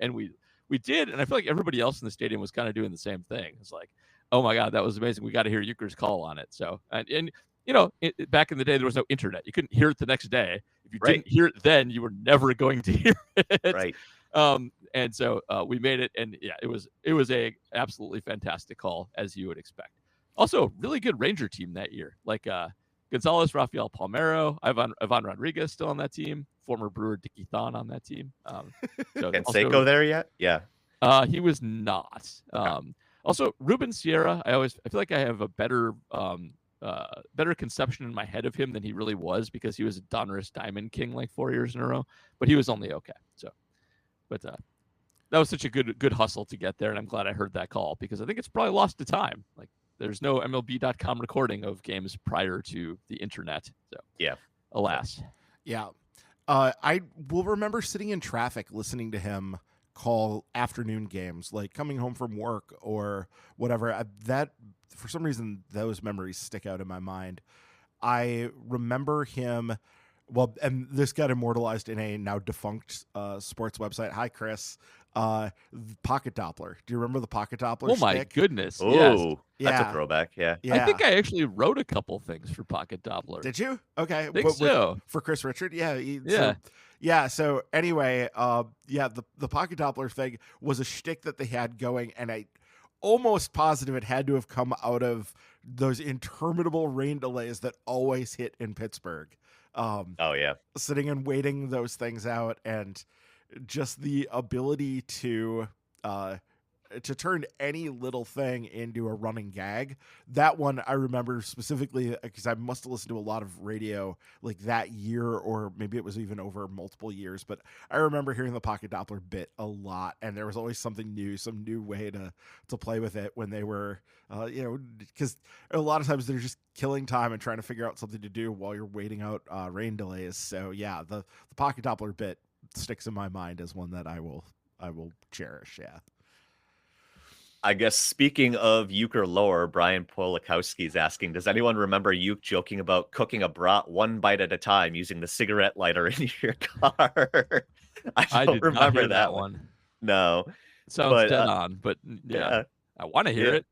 we did, and I feel like everybody else in the stadium was kind of doing the same thing. It's like, oh my God, that was amazing. We got to hear Uecker's call on it. So, and you know, back in the day, there was no internet. You couldn't hear it the next day. If you didn't hear it then, you were never going to hear it. Right. And so we made it, and yeah, it was a absolutely fantastic call, as you would expect. Also, really good Ranger team that year. Like Gonzalez, Rafael Palmeiro, Ivan Rodriguez still on that team. Former Brewer Dickie Thon on that team. So Canseco there yet? Yeah. He was not. Okay. Also, Ruben Sierra. I feel like I have a better conception in my head of him than he really was because he was a Donruss Diamond King like 4 years in a row, but he was only okay. So, but that was such a good hustle to get there, and I'm glad I heard that call because I think it's probably lost to time. Like, there's no MLB.com recording of games prior to the internet. So, yeah, alas. Yeah. I will remember sitting in traffic listening to him call afternoon games, like coming home from work or whatever. That, for some reason, those memories stick out in my mind. I remember him, well, and this got immortalized in a now defunct sports website. Hi, Chris. Pocket Doppler. Do you remember the Pocket Doppler? Oh my goodness! Oh, yes. That's a throwback. Yeah. I think I actually wrote a couple things for Pocket Doppler. Did you? Okay. I think so. For Chris Richard? Yeah. Yeah. So anyway, the Pocket Doppler thing was a shtick that they had going, and I almost positive it had to have come out of those interminable rain delays that always hit in Pittsburgh. Oh yeah. Sitting and waiting those things out, and just the ability to turn any little thing into a running gag. That one I remember specifically because I must have listened to a lot of radio like that year, or maybe it was even over multiple years, but I remember hearing the Pocket Doppler bit a lot, and there was always something new, some new way to play with it when they were because a lot of times they're just killing time and trying to figure out something to do while you're waiting out rain delays. So yeah, the Pocket Doppler bit sticks in my mind as one that I will cherish. Yeah. I guess speaking of Uecker lore, Brian Polakowski is asking, does anyone remember Ueck joking about cooking a brat one bite at a time using the cigarette lighter in your car? I don't remember that one. No. Sounds dead on, but yeah. I want to hear it.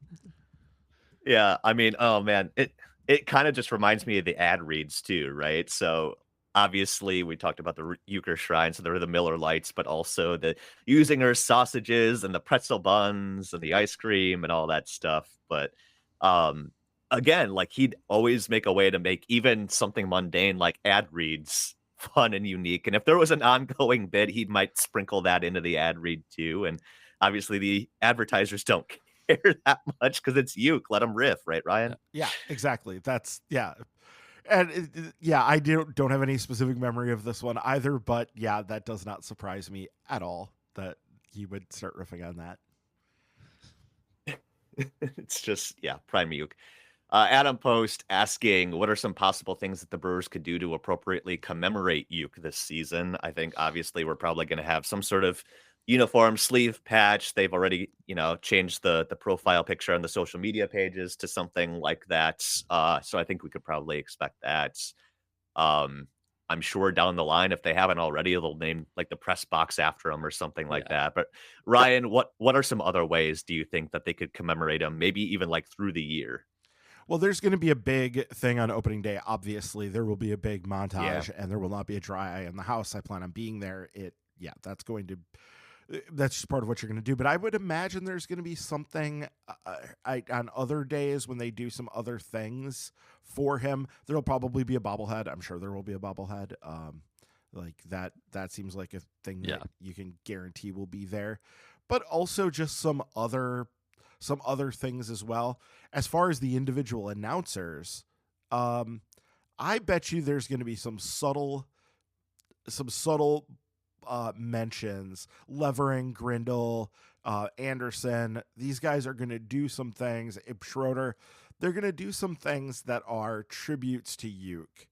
Yeah, I mean, oh man, it kind of just reminds me of the ad reads too, right? So obviously we talked about the Uecker shrine, so there were the Miller Lights, but also the Usinger's sausages and the pretzel buns and the ice cream and all that stuff. But um, again, like he'd always make a way to make even something mundane like ad reads fun and unique. And if there was an ongoing bit, he might sprinkle that into the ad read too. And obviously the advertisers don't care that much because it's Ueck. Let them riff, right, Ryan? Yeah, exactly. And yeah, I don't have any specific memory of this one either, but yeah, that does not surprise me at all that he would start riffing on that. It's just, yeah, prime Ueck. Adam Post asking, what are some possible things that the Brewers could do to appropriately commemorate Ueck this season? I think obviously we're probably going to have some sort of uniform sleeve patch. They've already, changed the profile picture on the social media pages to something like that. So I think we could probably expect that. I'm sure down the line, if they haven't already, they'll name like the press box after him or something like that. But Ryan, what are some other ways do you think that they could commemorate him? Maybe even like through the year. Well, there's going to be a big thing on opening day. Obviously, there will be a big montage, and there will not be a dry eye in the house. I plan on being there. That's just part of what you're going to do. But I would imagine there's going to be something on other days when they do some other things for him. There'll probably be a bobblehead. I'm sure there will be a bobblehead. Like that seems like a thing that you can guarantee will be there. But also just some other things as well. As far as the individual announcers, I bet you there's going to be some subtle mentions. Levering, Grindle, Anderson, these guys are going to do some things. Ib Schroeder, they're going to do some things that are tributes to Ueck.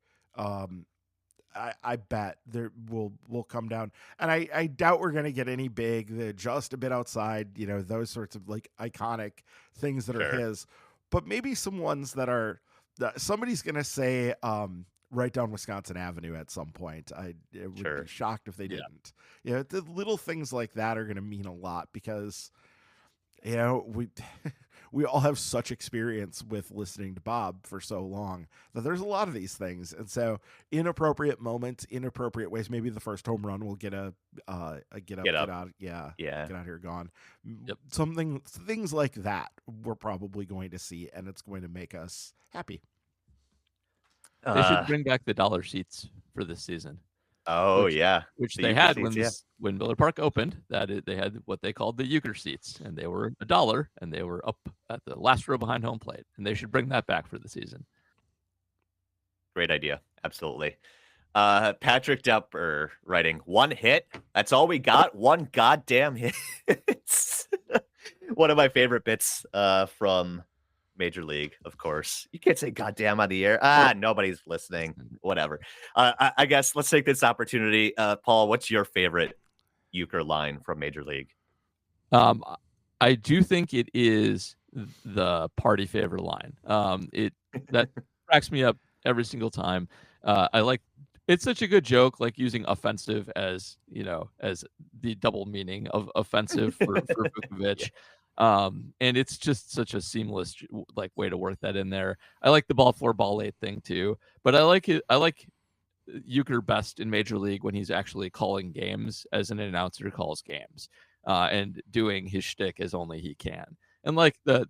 I bet there will come down, and I doubt we're going to get any big, just a bit outside, those sorts of like iconic things that are his, but maybe some ones that are somebody's going to say, right down Wisconsin Avenue at some point. I would be shocked if they didn't. The little things like that are going to mean a lot because, we all have such experience with listening to Bob for so long that there's a lot of these things. And so inappropriate moments, inappropriate ways, maybe the first home run will get a get out here gone. Yep. Things like that we're probably going to see, and it's going to make us happy. They should bring back the dollar seats for this season. Oh, which they had when Miller Park opened. They had what they called the Uecker seats, and they were $1, and they were up at the last row behind home plate. And they should bring that back for the season. Great idea, absolutely. Patrick Depper writing, one hit. That's all we got. One goddamn hit. One of my favorite bits from Major League, of course. You can't say goddamn on the air. Nobody's listening. Whatever. I guess let's take this opportunity. Paul, what's your favorite Uecker line from Major League? I do think it is the party favor line. That cracks me up every single time. It's such a good joke, like using offensive as the double meaning of offensive for Vukovic. And it's just such a seamless way to work that in there. I like the ball 4 ball 8 thing too, but I like Uecker best in Major League when he's actually calling games as an announcer calls games, and doing his shtick as only he can. And like the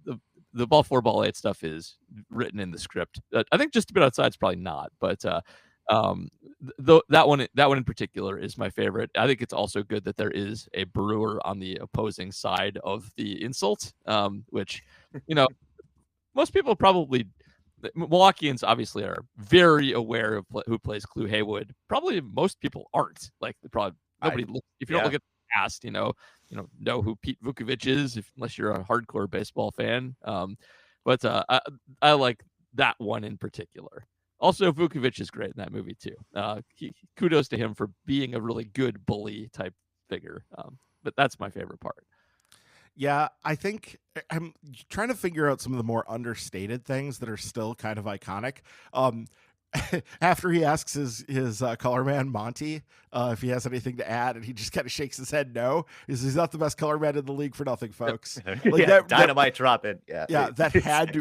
ball 4 ball 8 stuff is written in the script. I think just a bit outside is probably not, but that one in particular is my favorite. I think it's also good that there is a Brewer on the opposing side of the insult, which most people probably, Milwaukeeans obviously are very aware of who plays Clue Haywood. Probably most people aren't. Like probably nobody. If you don't look at the past, know who Pete Vukovic is, unless you're a hardcore baseball fan. But I like that one in particular. Also, Vukovic is great in that movie too. Kudos to him for being a really good bully type figure. But that's my favorite part. Yeah, I think I'm trying to figure out some of the more understated things that are still kind of iconic. after he asks his color man Monty if he has anything to add, and he just kind of shakes his head no. He's not the best color man in the league for nothing, folks. Like dynamite dropping. Yeah, that had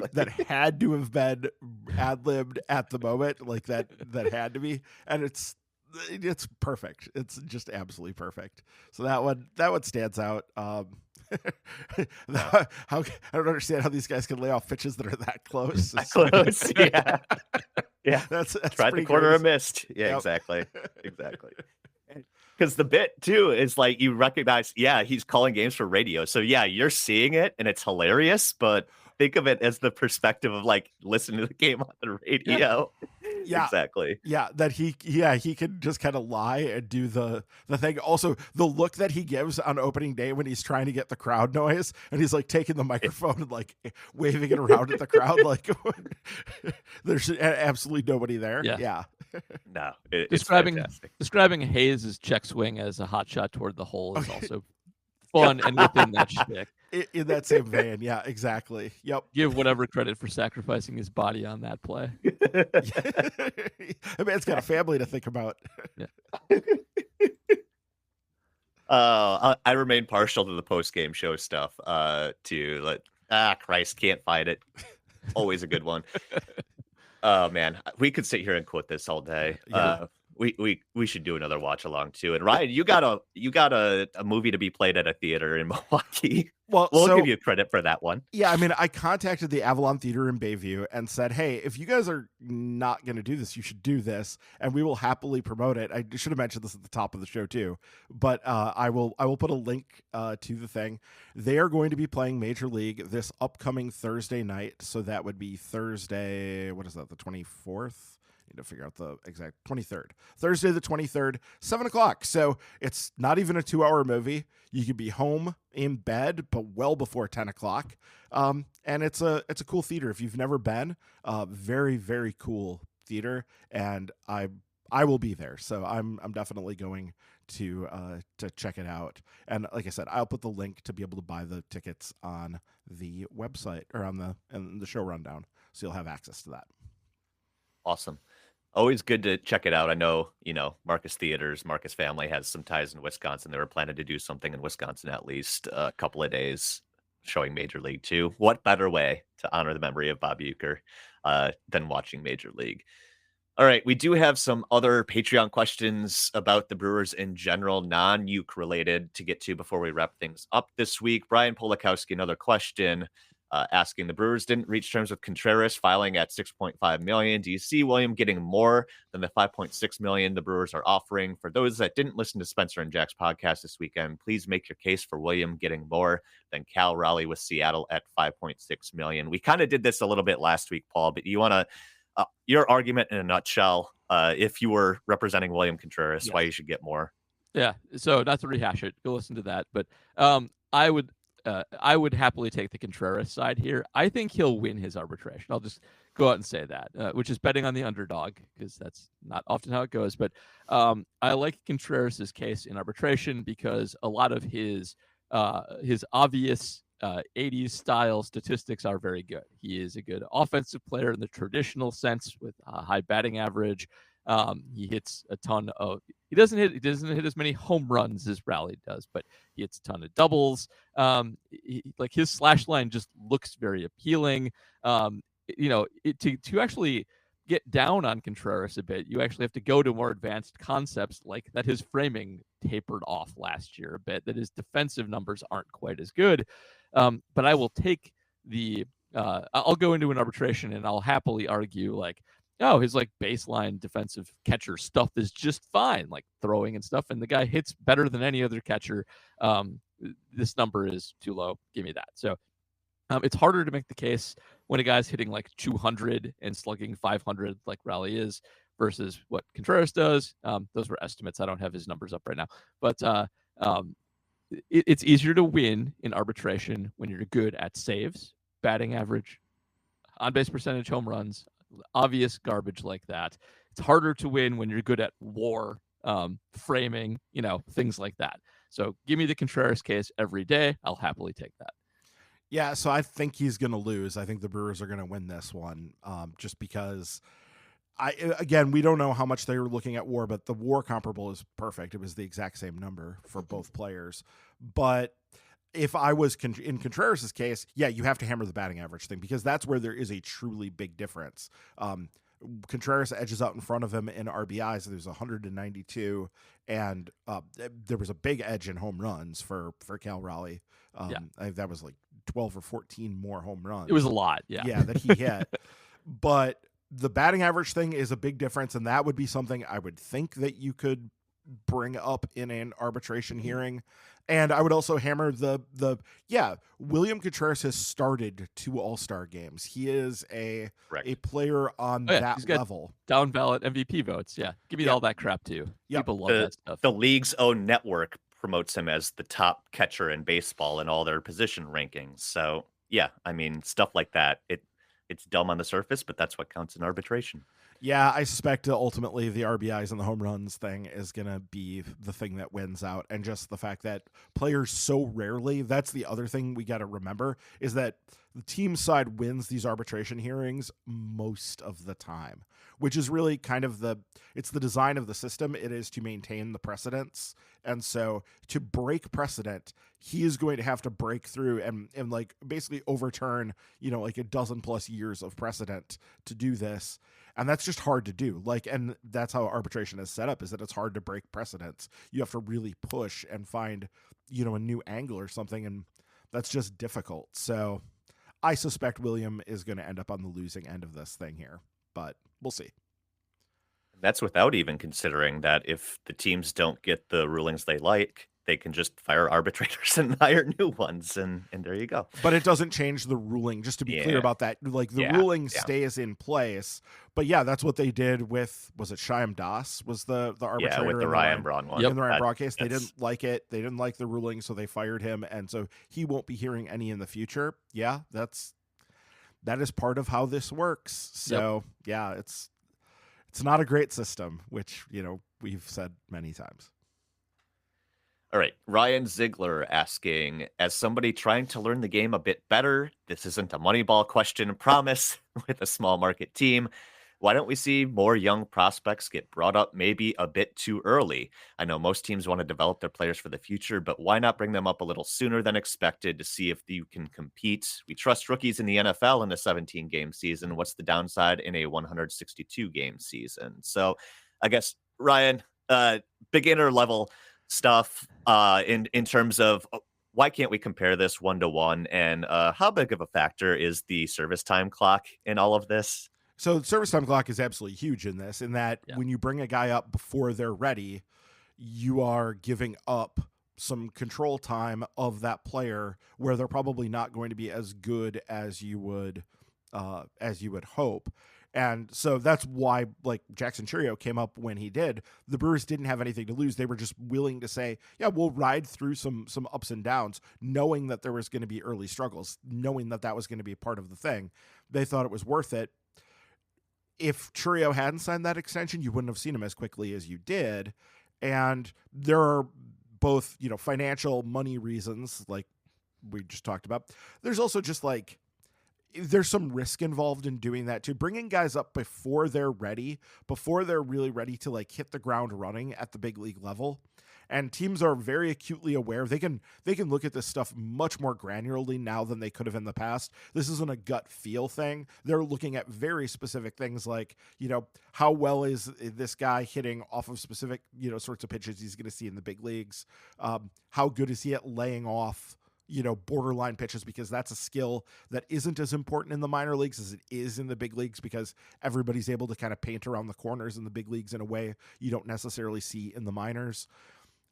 to have been ad-libbed at the moment. Like that had to be, and it's perfect. It's just absolutely perfect. So that one stands out. How I don't understand how these guys can lay off pitches that are that close. Close, yeah. Yeah, that's tried the corner or missed. Yeah, yep. Exactly. Because the bit too is like you recognize, he's calling games for radio. So you're seeing it and it's hilarious, but think of it as the perspective of like listening to the game on the radio. Yeah, exactly. Yeah, that he can just kind of lie and do the thing. Also, the look that he gives on opening day when he's trying to get the crowd noise and he's like taking the microphone and like waving it around at the crowd like there's absolutely nobody there. Yeah. No, describing Hayes' check swing as a hot shot toward the hole is also fun and within that shtick. In that same vein, yeah, exactly. Yep. Give whatever credit for sacrificing his body on that play. I mean, it's got a family to think about. Yeah. I remain partial to the post-game show stuff. To like, Christ, can't fight it. Always a good one. Oh man, we could sit here and quote this all day. Yeah. We should do another watch along too. And Ryan, you got a movie to be played at a theater in Milwaukee. Well, we'll give you credit for that one. Yeah, I mean, I contacted the Avalon Theater in Bayview and said, "Hey, if you guys are not going to do this, you should do this, and we will happily promote it." I should have mentioned this at the top of the show too, but I will put a link to the thing. They are going to be playing Major League this upcoming Thursday night, so that would be Thursday. What is that? The 24th. Need to figure out the exact 23rd. Thursday the 23rd, 7:00. So it's not even a 2-hour movie. You could be home in bed, but well before 10:00. And it's a cool theater. If you've never been, very, very cool theater. And I will be there. So I'm definitely going to check it out. And like I said, I'll put the link to be able to buy the tickets on the website or on the show rundown. So you'll have access to that. Awesome. Always good to check it out. I know, Marcus Theaters, Marcus family has some ties in Wisconsin. They were planning to do something in Wisconsin at least a couple of days showing Major League 2. What better way to honor the memory of Bob Uecker than watching Major League? All right, we do have some other Patreon questions about the Brewers in general, non-Ueck related, to get to before we wrap things up this week. Brian Polakowski, another question. Asking, the Brewers didn't reach terms with Contreras, filing at $6.5 million. Do you see William getting more than the $5.6 million the Brewers are offering? For those that didn't listen to Spencer and Jack's podcast this weekend, please make your case for William getting more than Cal Raleigh with Seattle at $5.6 million. We kind of did this a little bit last week, Paul, but you want to your argument in a nutshell, if you were representing William Contreras, yes, why you should get more? Yeah, so not to rehash it, go listen to that, but I would happily take the Contreras side here. I think he'll win his arbitration. I'll just go out and say that, which is betting on the underdog, because that's not often how it goes. But I like Contreras' case in arbitration because a lot of his obvious 80s style statistics are very good. He is a good offensive player in the traditional sense with a high batting average. He hits a ton of. He doesn't hit as many home runs as Raleigh does, but he hits a ton of doubles. Like his slash line just looks very appealing. To actually get down on Contreras a bit, you actually have to go to more advanced concepts like that. His framing tapered off last year a bit. That his defensive numbers aren't quite as good. But I will take the. I'll go into an arbitration and I'll happily argue like, oh, his like baseline defensive catcher stuff is just fine, like throwing and stuff, and the guy hits better than any other catcher. This number is too low. Give me that. So it's harder to make the case when a guy's hitting like 200 and slugging 500 like Raleigh is versus what Contreras does. Those were estimates. I don't have his numbers up right now, but it's easier to win in arbitration when you're good at saves, batting average, on-base percentage, home runs, obvious garbage like that. It's harder to win when you're good at WAR, framing, things like that. So give me the Contreras case every day. I'll happily take that. Yeah, so I think he's going to lose. I think the Brewers are going to win this one, just because Again, we don't know how much they were looking at WAR, but the WAR comparable is perfect. It was the exact same number for both players. But if I was in Contreras' case, yeah, you have to hammer the batting average thing because that's where there is a truly big difference. Contreras edges out in front of him in RBIs. There's 192, and there was a big edge in home runs for Cal Raleigh. That was like 12 or 14 more home runs. It was a lot, yeah, that he hit. But the batting average thing is a big difference, and that would be something I would think that you could bring up in an arbitration hearing. And I would also hammer William Contreras has started 2 All-Star games. He is a player on that level. Down ballot MVP votes. Yeah. Give me all that crap too. Yep. People love that stuff. The league's own network promotes him as the top catcher in baseball in all their position rankings. So yeah, I mean, stuff like that. It's dumb on the surface, but that's what counts in arbitration. Yeah, I suspect ultimately the RBIs and the home runs thing is going to be the thing that wins out. And just the fact that players so rarely, that's the other thing we got to remember, is that the team side wins these arbitration hearings most of the time, which is really kind of it's the design of the system. It is to maintain the precedents. And so to break precedent, he is going to have to break through and like basically overturn, like a dozen plus years of precedent to do this. And that's just hard to do. And that's how arbitration is set up, is that it's hard to break precedents. You have to really push and find, a new angle or something. And that's just difficult. So I suspect William is going to end up on the losing end of this thing here, but we'll see. That's without even considering that if the teams don't get the rulings they like, they can just fire arbitrators and hire new ones, and there you go. But it doesn't change the ruling, just to be clear about that. Like, the ruling stays in place. But yeah, that's what they did with, was it Shyam Das was the arbitrator? Yeah, with the Ryan Braun one. In the Ryan Braun case, they didn't like it. They didn't like the ruling, so they fired him, and so he won't be hearing any in the future. Yeah, that is part of how this works. So yeah, it's not a great system, which, we've said many times. All right, Ryan Ziegler asking, as somebody trying to learn the game a bit better, this isn't a Moneyball question, promise, with a small market team, why don't we see more young prospects get brought up maybe a bit too early? I know most teams want to develop their players for the future, but why not bring them up a little sooner than expected to see if you can compete? We trust rookies in the NFL in a 17-game season. What's the downside in a 162-game season? So I guess, Ryan, beginner level stuff in terms of why can't we compare this 1-to-1, and how big of a factor is the service time clock in all of this? So the service time clock is absolutely huge in this, in that when you bring a guy up before they're ready, you are giving up some control time of that player where they're probably not going to be as good as you would hope. And so that's why, like, Jackson Chourio came up when he did. The Brewers didn't have anything to lose. They were just willing to say, yeah, we'll ride through some ups and downs, knowing that there was going to be early struggles, knowing that was going to be part of the thing. They thought it was worth it. If Chourio hadn't signed that extension, you wouldn't have seen him as quickly as you did. And there are both, financial money reasons, like we just talked about. There's also just there's some risk involved in doing that too. Bringing guys up before they're ready, before they're really ready to hit the ground running at the big league level. And teams are very acutely aware. They can look at this stuff much more granularly now than they could have in the past. This isn't a gut feel thing. They're looking at very specific things like, how well is this guy hitting off of specific, sorts of pitches he's going to see in the big leagues? How good is he at laying off, borderline pitches, because that's a skill that isn't as important in the minor leagues as it is in the big leagues, because everybody's able to kind of paint around the corners in the big leagues in a way you don't necessarily see in the minors.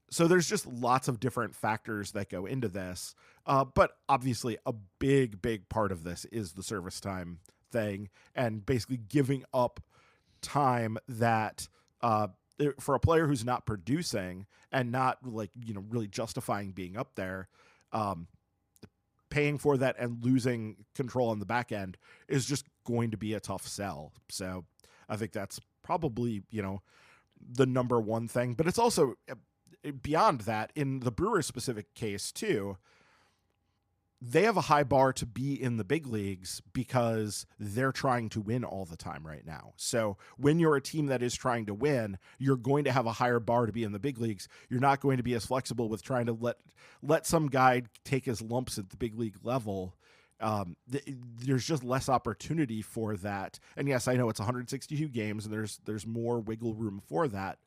So there's just lots of different factors that go into this. But obviously a big, big part of this is the service time thing, and basically giving up time that, for a player who's not producing and not really justifying being up there, paying for that and losing control on the back end is just going to be a tough sell. So I think that's probably, the number one thing, but it's also beyond that in the Brewers specific case too. they have a high bar to be in the big leagues because they're trying to win all the time right now. So when you're a team that is trying to win, you're going to have a higher bar to be in the big leagues. You're not going to be as flexible with trying to let some guy take his lumps at the big league level. There's just less opportunity for that. And yes, I know it's 162 games and there's more wiggle room for that,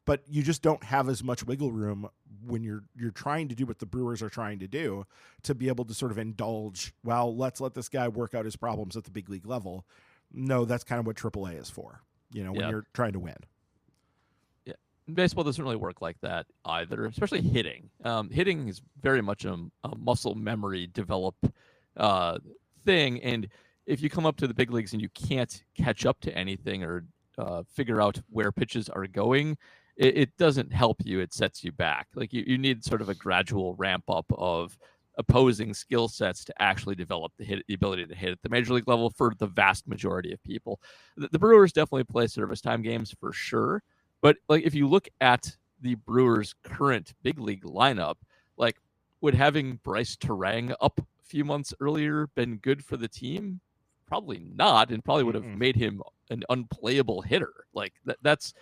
but you just don't have as much wiggle room when you're trying to do what the Brewers are trying to do, to be able to sort of indulge, well, let's let this guy work out his problems at the big league level. No, that's kind of what AAA is for, when you're trying to win. Yeah. Baseball doesn't really work like that either, especially hitting. Hitting is very much a muscle memory develop thing. And if you come up to the big leagues and you can't catch up to anything or figure out where pitches are going, it doesn't help you. It sets you back. Like you need sort of a gradual ramp up of opposing skill sets to actually develop the ability to hit at the major league level for the vast majority of people. The Brewers definitely play service time games for sure. But like if you look at the Brewers' current big league lineup, like would having Bryce Terang up a few months earlier been good for the team? Probably not, and probably would have made him an unplayable hitter. Like that's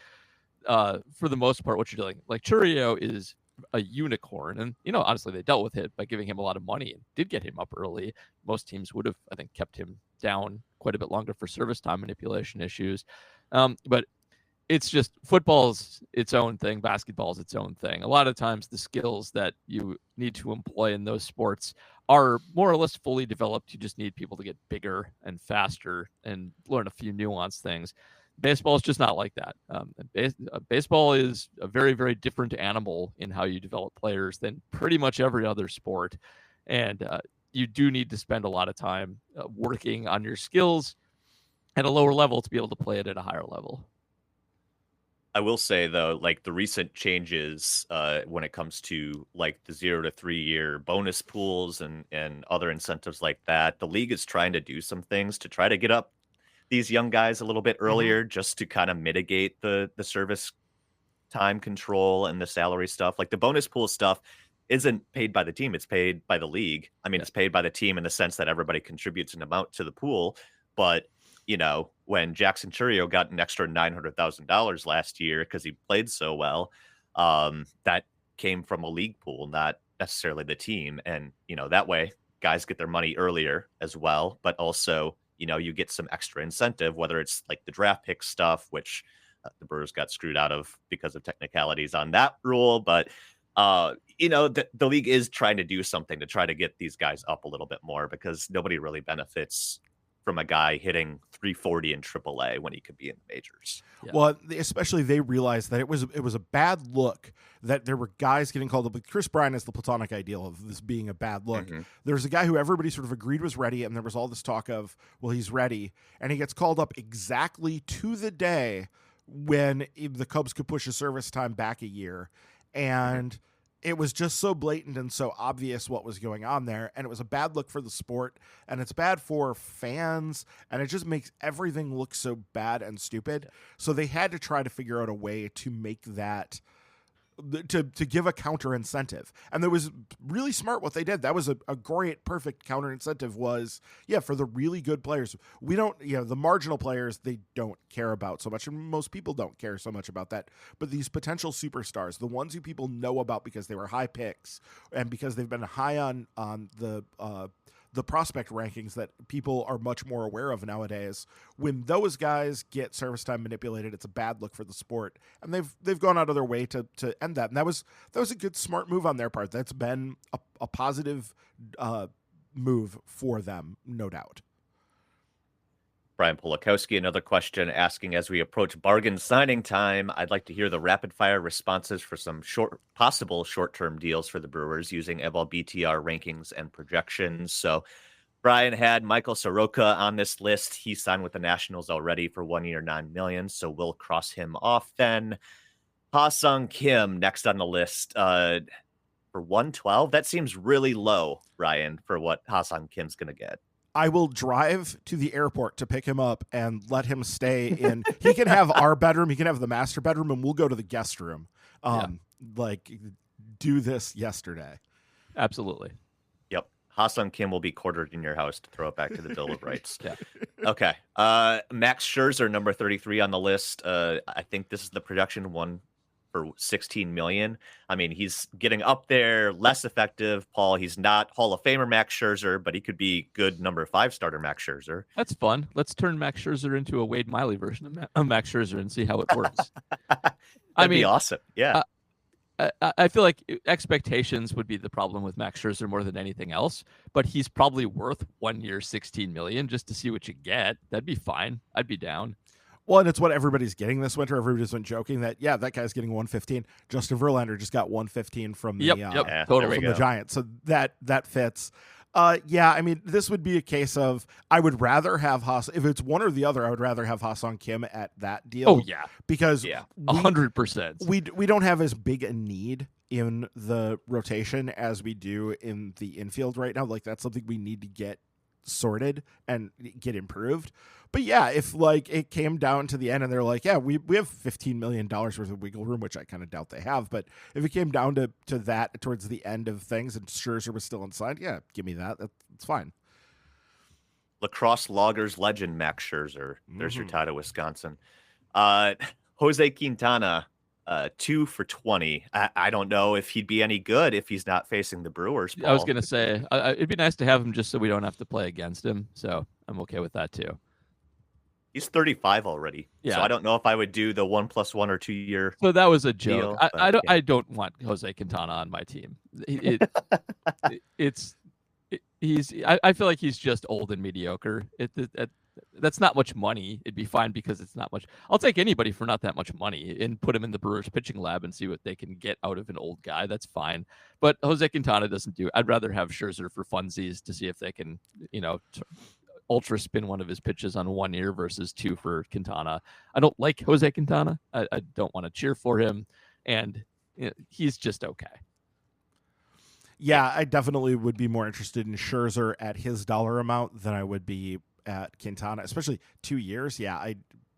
for the most part what you're doing. Like Chourio is a unicorn, and honestly they dealt with it by giving him a lot of money and did get him up early. Most teams would have, I think, kept him down quite a bit longer for service time manipulation issues. But it's just football's its own thing, basketball's its own thing. A lot of times the skills that you need to employ in those sports are more or less fully developed. You just need people to get bigger and faster and learn a few nuanced things. Baseball is just not like that. Baseball is a very, very different animal in how you develop players than pretty much every other sport. And you do need to spend a lot of time working on your skills at a lower level to be able to play it at a higher level. I will say, though, like the recent changes when it comes to like the 0 to 3 year bonus pools and other incentives like that, the league is trying to do some things to try to get up these young guys a little bit earlier, just to kind of mitigate the service time control and the salary stuff. Like the bonus pool stuff isn't paid by the team, it's paid by the league. I mean, it's paid by the team in the sense that everybody contributes an amount to the pool. But when Jackson Chourio got an extra $900,000 last year because he played so well, that came from a league pool, not necessarily the team. And that way guys get their money earlier as well, but also you get some extra incentive, whether it's like the draft pick stuff, which the Brewers got screwed out of because of technicalities on that rule. But, the league is trying to do something to try to get these guys up a little bit more, because nobody really benefits from a guy hitting 340 in AAA when he could be in the majors. Yeah. Well, especially they realized that it was a bad look that there were guys getting called up. But Chris Bryant is the platonic ideal of this being a bad look. There's a guy who everybody sort of agreed was ready, and there was all this talk of, well, he's ready, and he gets called up exactly to the day when the Cubs could push his service time back a year, and it was just so blatant and so obvious what was going on there, and it was a bad look for the sport, and it's bad for fans, and it just makes everything look so bad and stupid. So they had to try to figure out a way to make that, to give a counter incentive. And that was really smart what they did. That was a great, perfect counter incentive was, for the really good players. We don't, the marginal players, they don't care about so much, and most people don't care so much about that. But these potential superstars, the ones who people know about because they were high picks and because they've been high on the prospect rankings that people are much more aware of nowadays, when those guys get service time manipulated, it's a bad look for the sport. And they've gone out of their way to end that. And that was a good, smart move on their part. That's been a positive move for them, no doubt. Brian Polakowski, another question asking, as we approach bargain signing time, I'd like to hear the rapid fire responses for some possible short-term deals for the Brewers using MLBTR rankings and projections. So Brian had Michael Soroka on this list. He signed with the Nationals already for 1 year, $9 million. So we'll cross him off then. Ha-Sung Kim next on the list for 112. That seems really low, Ryan, for what Ha-Sung Kim's going to get. I will drive to the airport to pick him up and let him stay in. He can have our bedroom. He can have the master bedroom, and we'll go to the guest room. Like, do this yesterday. Absolutely. Yep. Ha-Seong Kim will be quartered in your house to throw it back to the Bill of Rights. Yeah. Okay. Max Scherzer, number 33 on the list. I think this is the production one for 16 million. I mean, he's getting up there, less effective. Paul, he's not Hall of Famer Max Scherzer, but he could be good number 5 starter Max Scherzer. That's fun. Let's turn Max Scherzer into a Wade Miley version of Max Scherzer and see how it works. That'd be awesome. Yeah. I feel like expectations would be the problem with Max Scherzer more than anything else, but he's probably worth 1 year, 16 million just to see what you get. That'd be fine. I'd be down. Well, and it's what everybody's getting this winter. Everybody's been joking that, yeah, that guy's getting 115. Justin Verlander just got 115 from the totally from the Giants. So that fits. Yeah, I mean, this would be a case of I would rather have if it's one or the other, I would rather have Ha-Seong Kim at that deal. Oh, yeah. Because 100%. We don't have as big a need in the rotation as we do in the infield right now. Like, that's something we need to get sorted and get improved. But yeah, if like it came down to the end and they're like, yeah, we have $15 million worth of wiggle room, which I kind of doubt they have. But if it came down to that towards the end of things and Scherzer was still inside, yeah, give me that. That's fine. Lacrosse Loggers legend Max Scherzer. There's your tie to Wisconsin. Jose Quintana, 2 for 20. I don't know if he'd be any good if he's not facing the Brewers, Paul. I was going to say, it'd be nice to have him just so we don't have to play against him. So I'm okay with that too. He's 35 already. Yeah. So I don't know if I would do the 1+1 or 2 year. So that was a joke. Deal, I don't want Jose Quintana on my team. I feel like he's just old and mediocre. That's not much money. It'd be fine because it's not much. I'll take anybody for not that much money and put him in the Brewers pitching lab and see what they can get out of an old guy. That's fine. But Jose Quintana doesn't do. I'd rather have Scherzer for funsies to see if they can, ultra spin one of his pitches on 1 year versus 2 for Quintana. I don't like Jose Quintana. I don't want to cheer for him, and he's just okay. Yeah, I definitely would be more interested in Scherzer at his dollar amount than I would be at Quintana, especially 2 years. Yeah,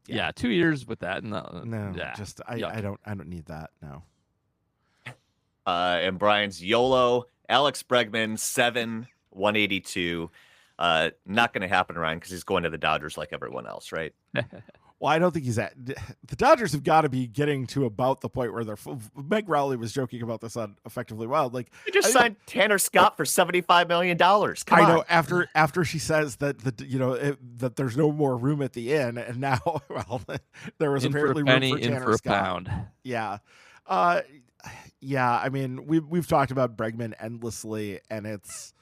2 years with that. I don't need that. No. And Brian's YOLO, Alex Bregman, 7, 182. Not going to happen, Ryan, because he's going to the Dodgers like everyone else, right? Well, I don't think he's at the Dodgers have got to be getting to about the point where they're Meg Rowley was joking about this on Effectively Wild. Like, they just signed Tanner Scott for $75 million. Come on. I know after she says that that there's no more room at the inn, and now there was apparently room for Tanner Scott. Pound. Yeah. Yeah, I mean, we've talked about Bregman endlessly, and it's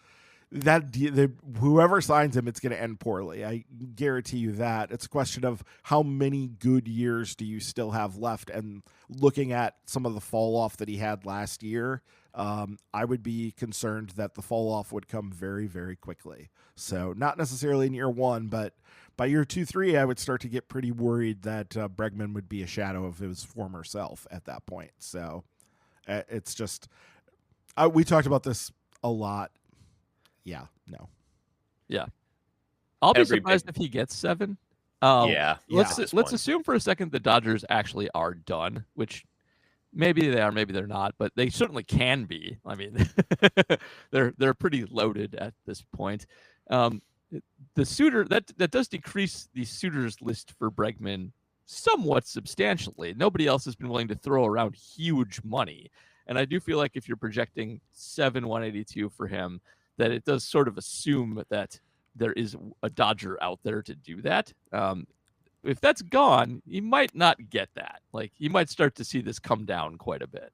whoever signs him, it's going to end poorly. I guarantee you that. It's a question of how many good years do you still have left, and looking at some of the fall off that he had last year, I would be concerned that the fall off would come very, very quickly. So not necessarily in year 1, but by year 2, 3, I would start to get pretty worried that Bregman would be a shadow of his former self at that point. So it's just, we talked about this a lot. Yeah, no. Yeah. I'll be surprised if he gets 7. Let's assume for a second the Dodgers actually are done, which maybe they are, maybe they're not, but they certainly can be. I mean, they're pretty loaded at this point. The suitor that does decrease the suitors list for Bregman somewhat substantially. Nobody else has been willing to throw around huge money. And I do feel like if you're projecting 7,182 for him, that it does sort of assume that there is a Dodger out there to do that. If that's gone, you might not get that. Like, you might start to see this come down quite a bit.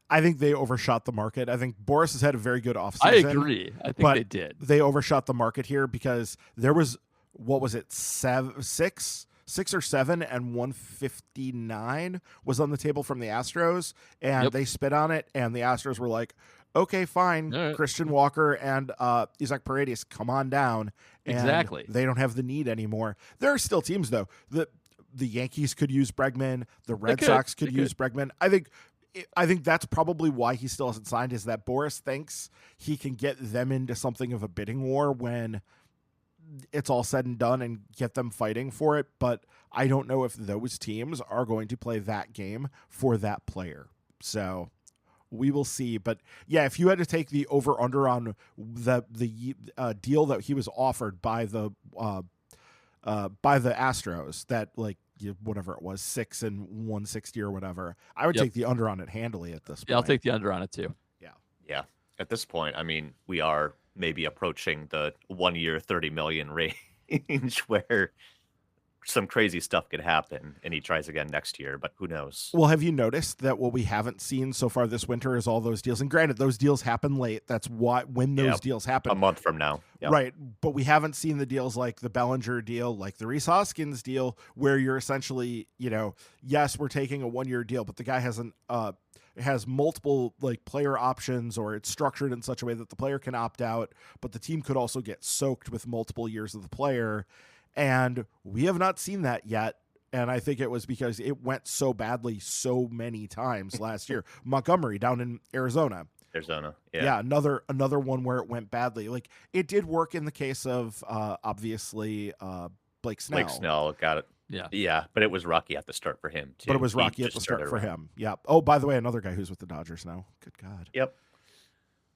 I think they overshot the market. I think Boris has had a very good offseason. I agree. I think they did. They overshot the market here because there was, what was it, 6 or 7 and 159 was on the table from the Astros, and they spit on it, and the Astros were like, okay, fine. Right. Christian Walker and Isaac Paredes, come on down. And exactly. They don't have the need anymore. There are still teams, though. The Yankees could use Bregman. The Red Sox could use Bregman. I think that's probably why he still hasn't signed, is that Boris thinks he can get them into something of a bidding war when it's all said and done and get them fighting for it. But I don't know if those teams are going to play that game for that player. So we will see. But yeah, if you had to take the over under on the deal that he was offered by the Astros, that like whatever it was, 6 and 160 or whatever, I would take the under on it handily at this point. Yeah, I'll take the under on it too. Yeah. At this point, I mean, we are maybe approaching the 1 year, 30 million range where some crazy stuff could happen and he tries again next year, but who knows? Well, have you noticed that what we haven't seen so far this winter is all those deals? And granted, those deals happen late. That's when those deals happen. A month from now. Yep. Right. But we haven't seen the deals like the Bellinger deal, like the Rhys Hoskins deal, where you're essentially, yes, we're taking a 1 year deal, but the guy has multiple like player options, or it's structured in such a way that the player can opt out, but the team could also get soaked with multiple years of the player. And we have not seen that yet. And I think it was because it went so badly so many times last year. Montgomery down in Arizona. Yeah. Another one where it went badly. Like, it did work in the case of obviously Blake Snell. Blake Snell got it. Yeah, but it was rocky at the start for him too. But it was rocky at the start for him. Yeah. Oh, by the way, another guy who's with the Dodgers now. Good God. Yep.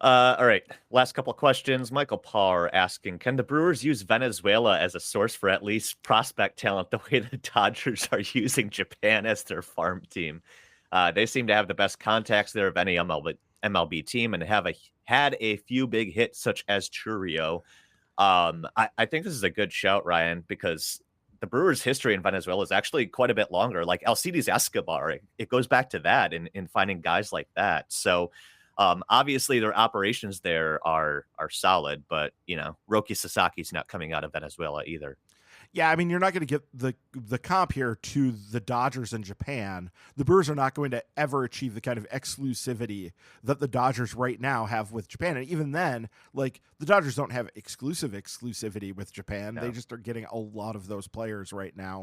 All right. Last couple of questions. Michael Parr asking, can the Brewers use Venezuela as a source for at least prospect talent the way the Dodgers are using Japan as their farm team? They seem to have the best contacts there of any MLB team and had a few big hits such as Churio. I think this is a good shout, Ryan, because the Brewers' history in Venezuela is actually quite a bit longer. Like Alcides Escobar, it goes back to that in finding guys like that. So obviously their operations there are solid, but Roki Sasaki's not coming out of Venezuela either. Yeah, I mean, you're not going to get the comp here to the Dodgers in Japan. The Brewers are not going to ever achieve the kind of exclusivity that the Dodgers right now have with Japan. And even then, like, the Dodgers don't have exclusivity with Japan. No. They just are getting a lot of those players right now.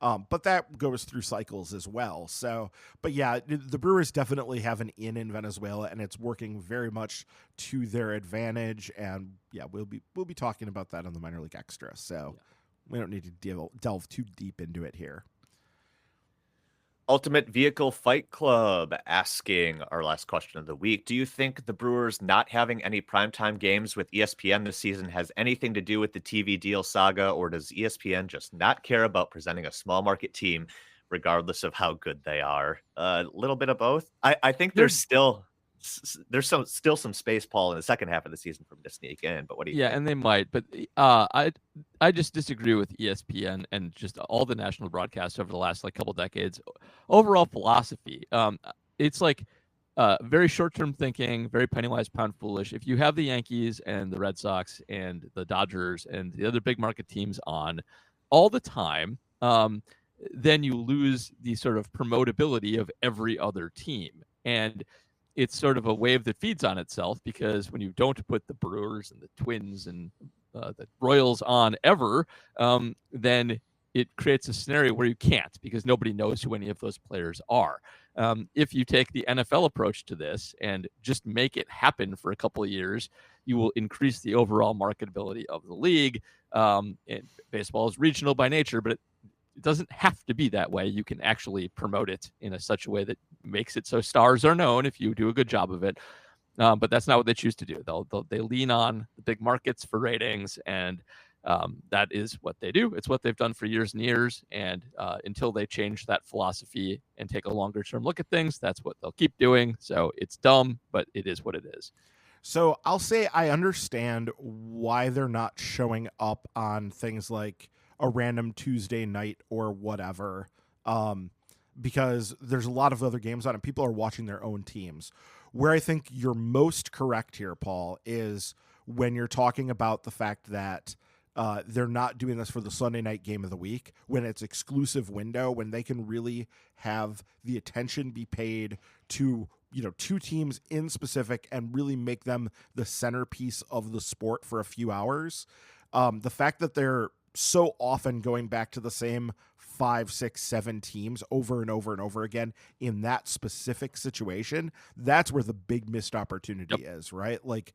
Yeah. But that goes through cycles as well. So, but yeah, the Brewers definitely have an in Venezuela, and it's working very much to their advantage. And yeah, we'll be talking about that on the Minor League Extra. So we don't need to delve too deep into it here. Ultimate Vehicle Fight Club asking our last question of the week. Do you think the Brewers not having any primetime games with ESPN this season has anything to do with the TV deal saga, or does ESPN just not care about presenting a small market team regardless of how good they are? A little bit of both. I think there's still some space, Paul, in the second half of the season for them to sneak in, but what do you think? And they might, but I just disagree with ESPN and just all the national broadcasts over the last couple decades. Overall philosophy, it's like very short-term thinking, very penny-wise, pound-foolish. If you have the Yankees and the Red Sox and the Dodgers and the other big market teams on all the time, then you lose the sort of promotability of every other team. And it's sort of a wave that feeds on itself, because when you don't put the Brewers and the Twins and the Royals on ever, then it creates a scenario where you can't, because nobody knows who any of those players are. If you take the NFL approach to this and just make it happen for a couple of years, you will increase the overall marketability of the league. And baseball is regional by nature, but it doesn't have to be that way. You can actually promote it in such a way that makes it so stars are known if you do a good job of it. But that's not what they choose to do. They lean on the big markets for ratings, and that is what they do. It's what they've done for years and years. And until they change that philosophy and take a longer term look at things, that's what they'll keep doing. So it's dumb, but it is what it is. So I'll say I understand why they're not showing up on things like a random Tuesday night or whatever, because there's a lot of other games on and people are watching their own teams. Where I think you're most correct here, Paul, is when you're talking about the fact that they're not doing this for the Sunday night game of the week, when it's exclusive window, when they can really have the attention be paid to, two teams in specific and really make them the centerpiece of the sport for a few hours. The fact that they're so often going back to the same 5, 6, 7 teams over and over and over again in that specific situation, that's where the big missed opportunity is, right? Like,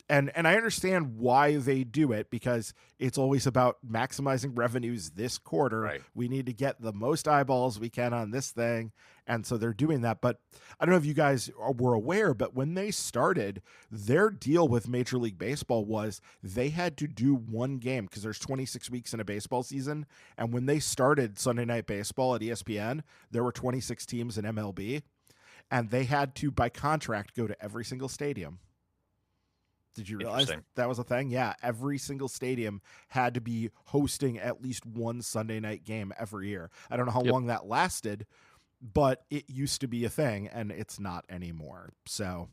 And I understand why they do it, because it's always about maximizing revenues this quarter. Right. We need to get the most eyeballs we can on this thing. And so they're doing that. But I don't know if you guys were aware, but when they started, their deal with Major League Baseball was they had to do one game, because there's 26 weeks in a baseball season. And when they started Sunday Night Baseball at ESPN, there were 26 teams in MLB, and they had to, by contract, go to every single stadium. Did you realize that was a thing? Yeah, every single stadium had to be hosting at least one Sunday night game every year. I don't know how long that lasted, but it used to be a thing, and it's not anymore. So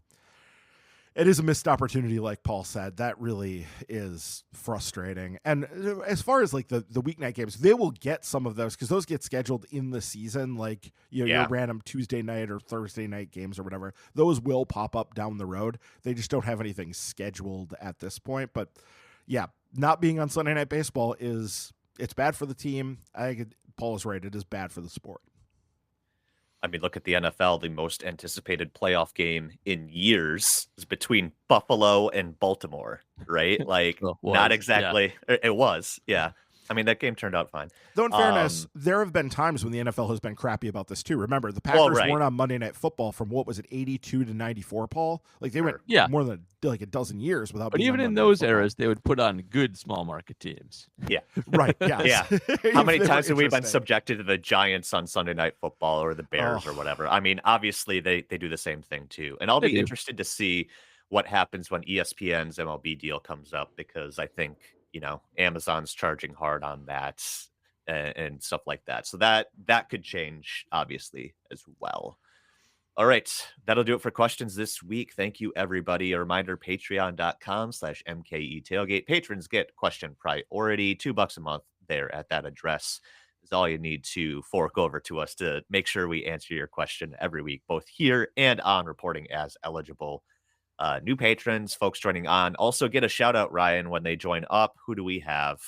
it is a missed opportunity, like Paul said. That really is frustrating. And as far as like the weeknight games, they will get some of those, because those get scheduled in the season, like your random Tuesday night or Thursday night games or whatever. Those will pop up down the road. They just don't have anything scheduled at this point. But yeah, not being on Sunday Night Baseball it's bad for the team. I think Paul is right. It is bad for the sport. I mean, look at the NFL. The most anticipated playoff game in years is between Buffalo and Baltimore, right? Like, not exactly. Yeah. It was, yeah. I mean, that game turned out fine. Though, in fairness, there have been times when the NFL has been crappy about this, too. Remember, the Packers weren't on Monday Night Football from, 82 to 94, Paul? Like, they went more than like a dozen years without being on even in Monday those Night eras, they would put on good small market teams. Yeah. Right, yes. Yeah. How many times have we been subjected to the Giants on Sunday Night Football, or the Bears or whatever? I mean, obviously, they do the same thing, too. And I'll be interested to see what happens when ESPN's MLB deal comes up, because I think, Amazon's charging hard on that and stuff like that. So that could change, obviously, as well. All right. That'll do it for questions this week. Thank you, everybody. A reminder, patreon.com/MKE tailgate. Patrons get question priority, $2 a month there at that address. Is all you need to fork over to us to make sure we answer your question every week, both here and on Reporting as Eligible. New patrons, folks joining on, also get a shout out, Ryan, when they join up. Who do we have?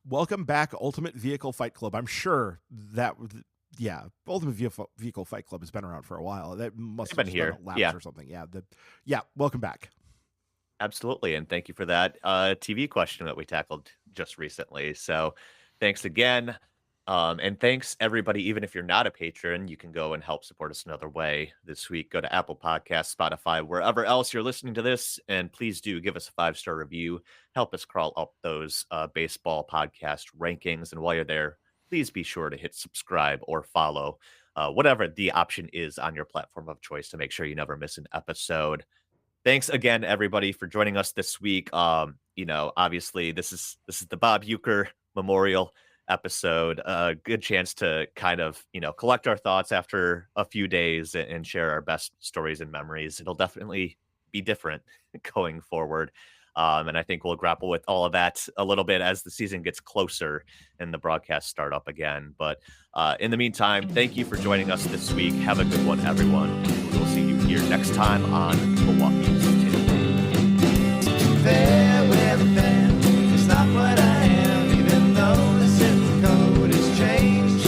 Welcome back, Ultimate Vehicle Fight Club. I'm sure that, Ultimate Vehicle Fight Club has been around for a while. That must have been here, or something. Welcome back. Absolutely, and thank you for that TV question that we tackled just recently. So, thanks again. And thanks, everybody. Even if you're not a patron, you can go and help support us another way this week. Go to Apple Podcasts, Spotify, wherever else you're listening to this. And please do give us a 5-star review. Help us crawl up those baseball podcast rankings. And while you're there, please be sure to hit subscribe or follow, whatever the option is on your platform of choice, to make sure you never miss an episode. Thanks again, everybody, for joining us this week. Obviously, this is the Bob Uecker Memorial episode, a good chance to kind of collect our thoughts after a few days and share our best stories and memories. It'll definitely be different going forward, and I think we'll grapple with all of that a little bit as the season gets closer and the broadcasts start up again. But in the meantime, thank you for joining us this week. Have a good one, everyone. We'll see you here next time on Milwaukee's Tailgate. Fair weather fan, it's not what I am, even though the simple code has changed.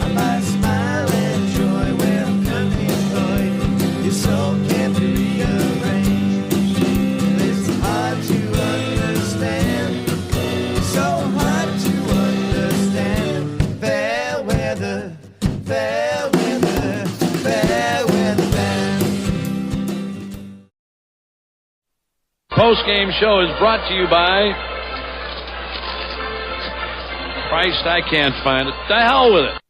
I might smile and joy when company employed. Your soul can't be rearranged. It's hard to understand. It's so hard to understand. Fair weather, fair weather, fair weather fan. Post-game show is brought to you by Christ, I can't find it. The hell with it.